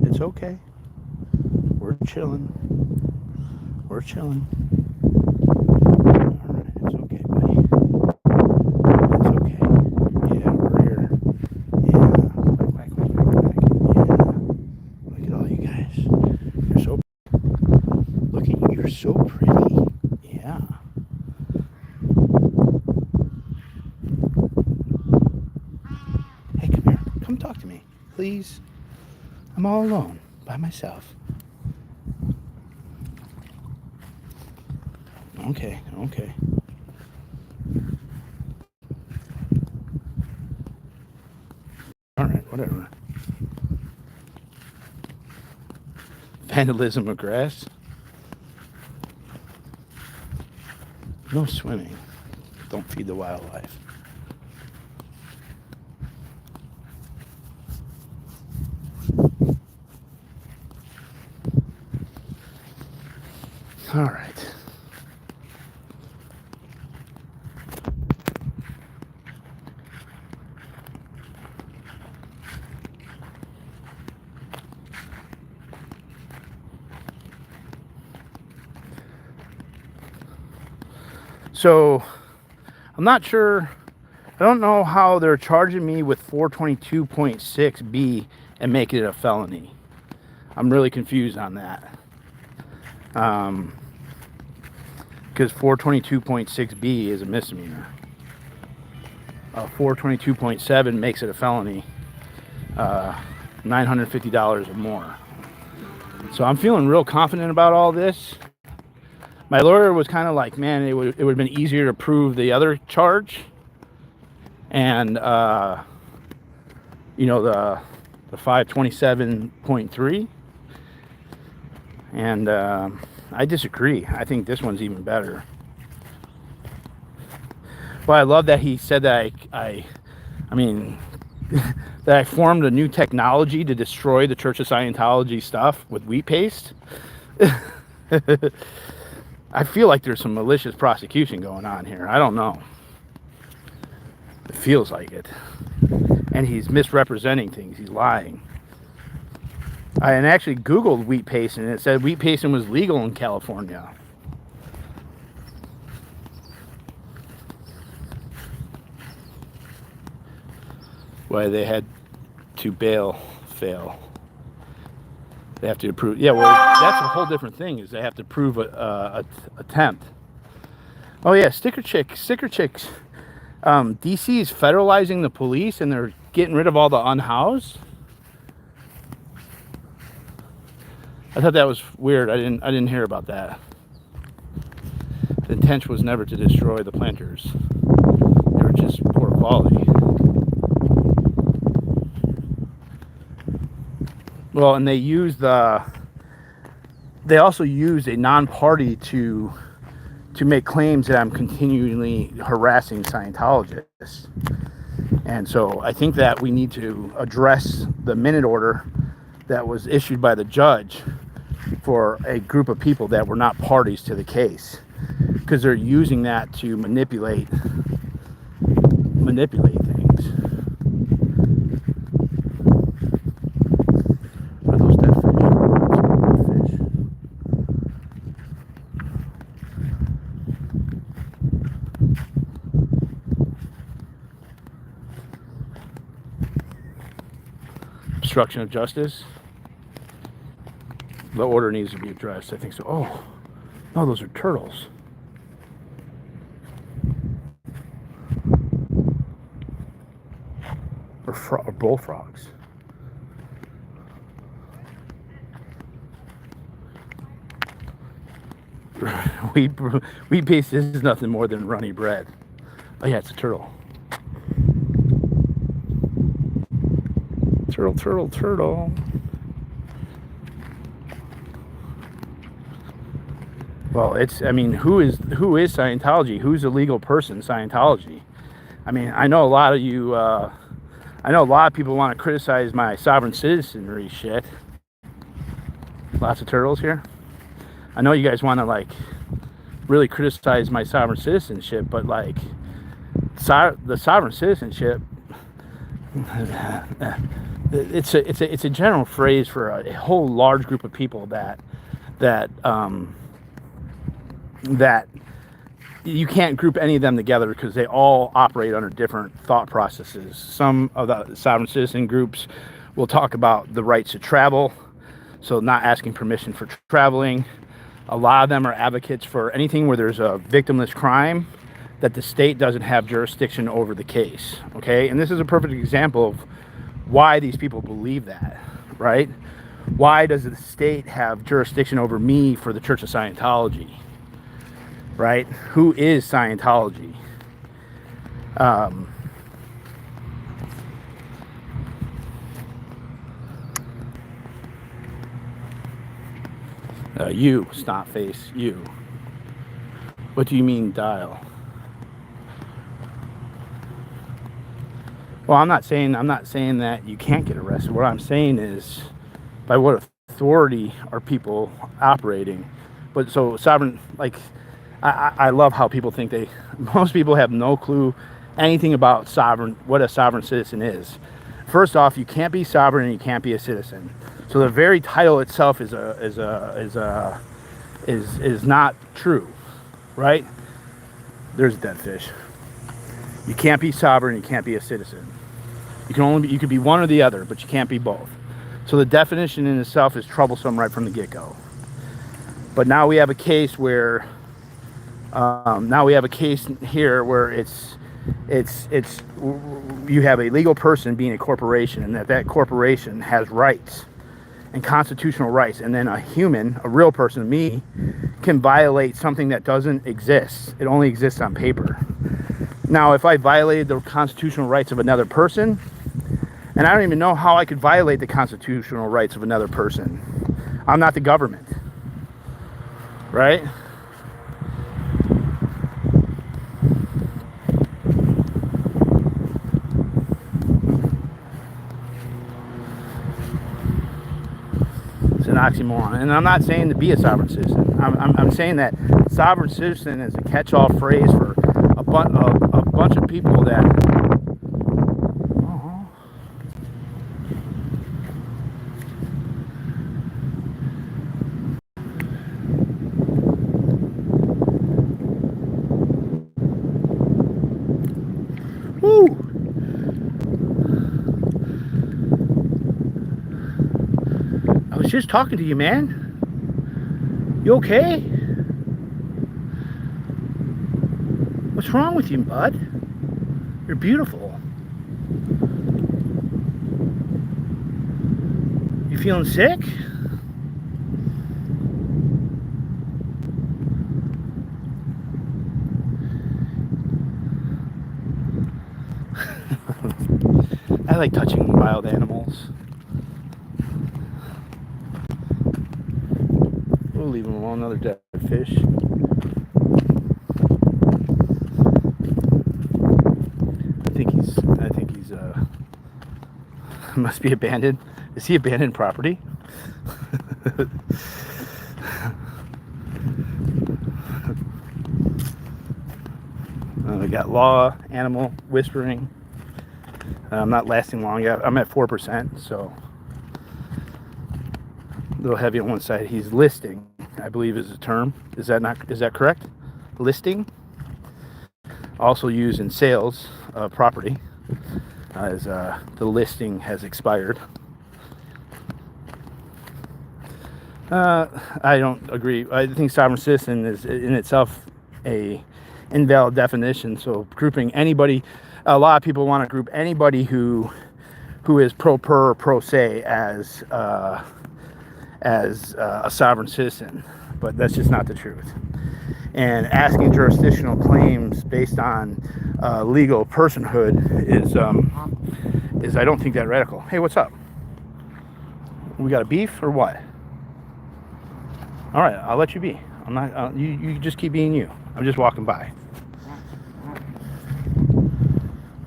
It's okay. We're chilling. We're chilling. All right. It's okay, buddy. It's okay. Yeah, we're here. Yeah. Quack, quack, quack, quack. Yeah. Look at all you guys. You're so. Look at you. You're so pretty. Yeah. Hey, come here. Come talk to me, please. I'm all alone, by myself. Okay, okay. All right, whatever. Vandalism of grass. No swimming. Don't feed the wildlife. All right. So, I'm not sure. I don't know how they're charging me with 422.6B and making it a felony. I'm really confused on that. Because 422.6B is a misdemeanor. 422.7 makes it a felony. $950 or more. So I'm feeling real confident about all this. My lawyer was kind of like, man, it would have been easier to prove the other charge. And, you know, the 527.3. And I disagree. I think this one's even better. Well, I love that he said that I mean, that I formed a new technology to destroy the Church of Scientology stuff with wheat paste. I feel like there's some malicious prosecution going on here. I don't know. It feels like it. And he's misrepresenting things. He's lying. I actually Googled wheat paste and it said wheat pasting was legal in California. Why they had to fail. They have to approve. Yeah, well, that's a whole different thing. Is they have to prove a attempt. Oh yeah, sticker chicks. DC is federalizing the police, and they're getting rid of all the unhoused. I thought that was weird. I didn't hear about that. The intention was never to destroy the planters. They were just poor quality. Well, and they also use a non-party to make claims that I'm continually harassing Scientologists. And so I think that we need to address the minute order that was issued by the judge for a group of people that were not parties to the case, because they're using that to manipulate things. Are those dead fish? Obstruction of justice. The order needs to be addressed. I think so. Oh, no, those are turtles. Or bullfrogs. wheat paste is nothing more than runny bread. Oh yeah, it's a turtle. Turtle. Well, I mean, who is Scientology? Who's a legal person, Scientology? I mean, I know a lot of you, I know a lot of people want to criticize my sovereign citizenry shit. Lots of turtles here. I know you guys want to, like, really criticize my sovereign citizenship, but, like, the sovereign citizenship, it's a general phrase for a whole large group of people that you can't group any of them together because they all operate under different thought processes. Some of the sovereign citizen groups will talk about the rights to travel, so not asking permission for traveling. A lot of them are advocates for anything where there's a victimless crime, that the state doesn't have jurisdiction over the case, okay? And this is a perfect example of why these people believe that, right? Why does the state have jurisdiction over me for the Church of Scientology, right? Who is Scientology? You, snot face, you. What do you mean dial? Well, I'm not saying that you can't get arrested. What I'm saying is, by what authority are people operating? But so sovereign, like, I love how people think most people have no clue anything about what a sovereign citizen is. First off, you can't be sovereign and you can't be a citizen. So the very title itself is not true, right? There's a dead fish. You can't be sovereign, you can't be a citizen. You could be one or the other, but you can't be both. So the definition in itself is troublesome right from the get-go. But now we have a case where here where you have a legal person being a corporation, and that corporation has rights and constitutional rights, and then a human, a real person, me, can violate something that doesn't exist. It only exists on paper. Now, if I violated the constitutional rights of another person, and I don't even know how I could violate the constitutional rights of another person. I'm not the government, right? It's an oxymoron. And I'm not saying to be a sovereign citizen. I'm saying that sovereign citizen is a catch-all phrase for a bunch of people that I was just talking to you, man. You okay? What's wrong with you, bud? You're beautiful. You feeling sick? I like touching wild animals. We'll leave him alone. Another dead fish. I think he's must be abandoned. Is he abandoned property? We got law, animal, whispering. I'm not lasting long yet. I'm at 4%, so a little heavy on one side. He's listing, I believe, is the term. Is that correct? Listing, also used in sales of property, as the listing has expired. I don't agree. I think sovereign citizen is in itself a invalid definition. So grouping anybody, a lot of people want to group anybody who is pro per or pro se as a sovereign citizen. but that's just not the truth. And asking jurisdictional claims based on legal personhood is I don't think that radical. Hey, what's up? We got a beef or what? All right, I'll let you be. I'm not. You just keep being you. I'm just walking by.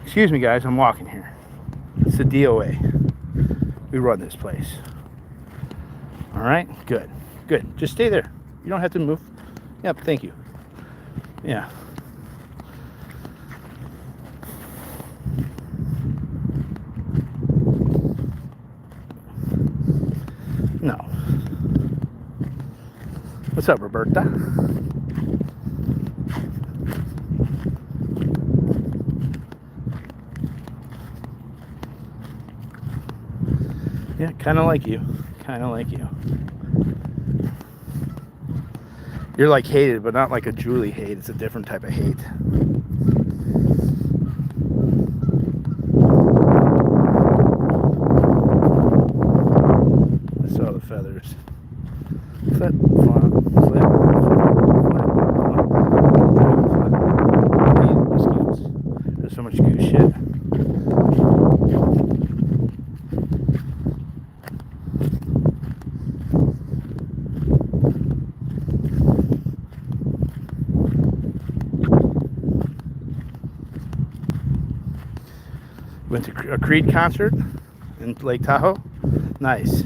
Excuse me, guys. I'm walking here. It's the D.o.A. We run this place. All right. Good. Good. Just stay there. You don't have to move. Yep. Thank you. Yeah. No. What's up, Roberta? Yeah, kind of like you. Kind of like you. You're like hated, but not like a Julie hate. It's a different type of hate. I saw the feathers. Flip, flop, flip, flip. There's so much goose shit. Went to a Creed concert in Lake Tahoe. Nice.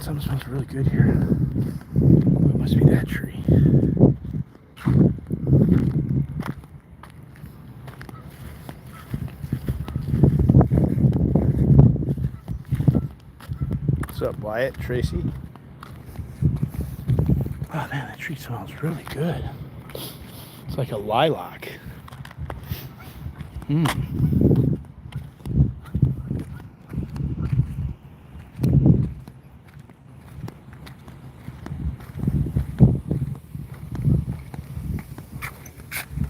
Something smells really good here. Oh, it must be that tree. What's up, Wyatt? Tracy? Oh man, that tree smells really good. It's like a lilac.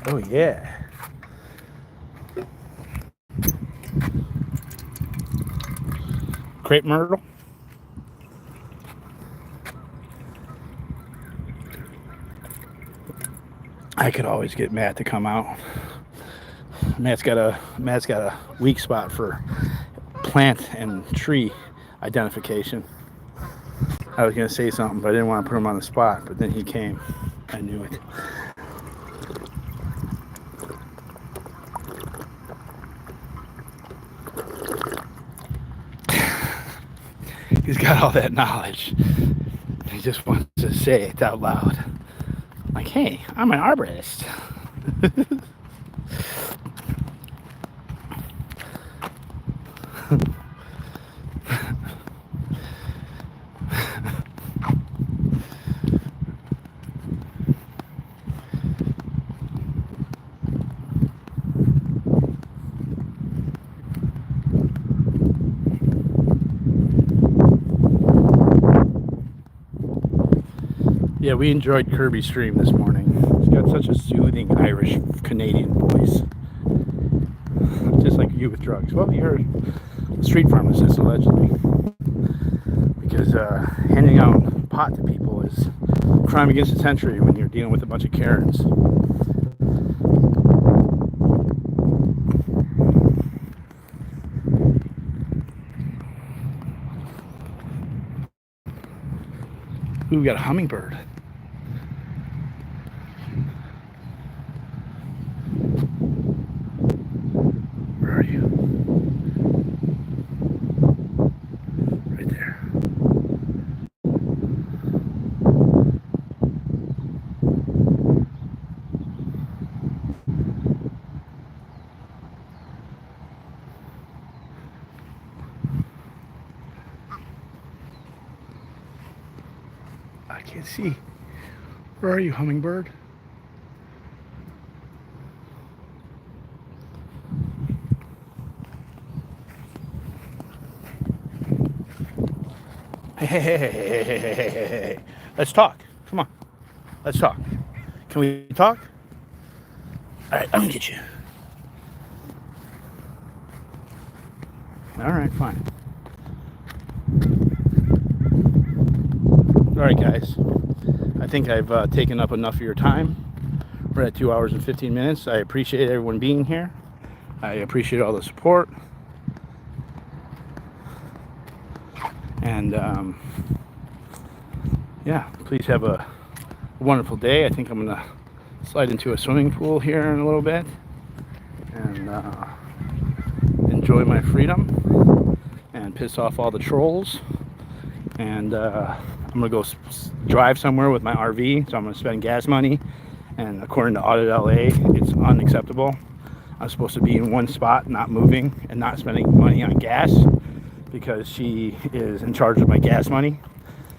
Oh yeah. Crepe myrtle. I could always get Matt to come out. Matt's got a weak spot for plant and tree identification. I was gonna say something, but I didn't want to put him on the spot, but then he came. I knew it. He's got all that knowledge. He just wants to say it out loud. Like, hey, I'm an arborist. Yeah, we enjoyed Kirby's stream this morning. He's got such a soothing Irish Canadian voice. Just like you with drugs. Well, you heard a street pharmacist allegedly. Because handing out pot to people is a crime against the century when you're dealing with a bunch of Karens. Ooh, we got a hummingbird. Where are you? Right there. I can't see. Where are you, hummingbird? Hey. Let's talk. Come on. Let's talk. Can we talk? All right, I'm gonna get you. All right, fine. right, guys. I think I've taken up enough of your time. We're at 2 hours and 15 minutes. I appreciate everyone being here. I appreciate all the support. And yeah, please have a wonderful day. I think I'm gonna slide into a swimming pool here in a little bit and enjoy my freedom and piss off all the trolls. And I'm gonna go drive somewhere with my RV, so I'm gonna spend gas money. And according to Audit LA, it's unacceptable. I'm supposed to be in one spot, not moving, and not spending money on gas because she is in charge of my gas money.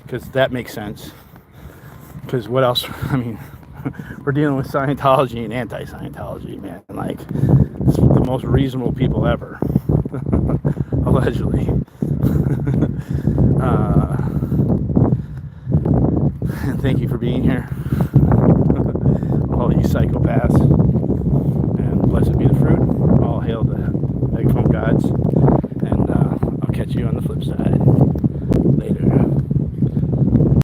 Because that makes sense. Because what else? I mean, we're dealing with Scientology and anti-Scientology, man. Like, it's the most reasonable people ever, allegedly. And thank you for being here, all you psychopaths. And blessed be the fruit. All hail the megaphone gods. And I'll catch you on the flip side.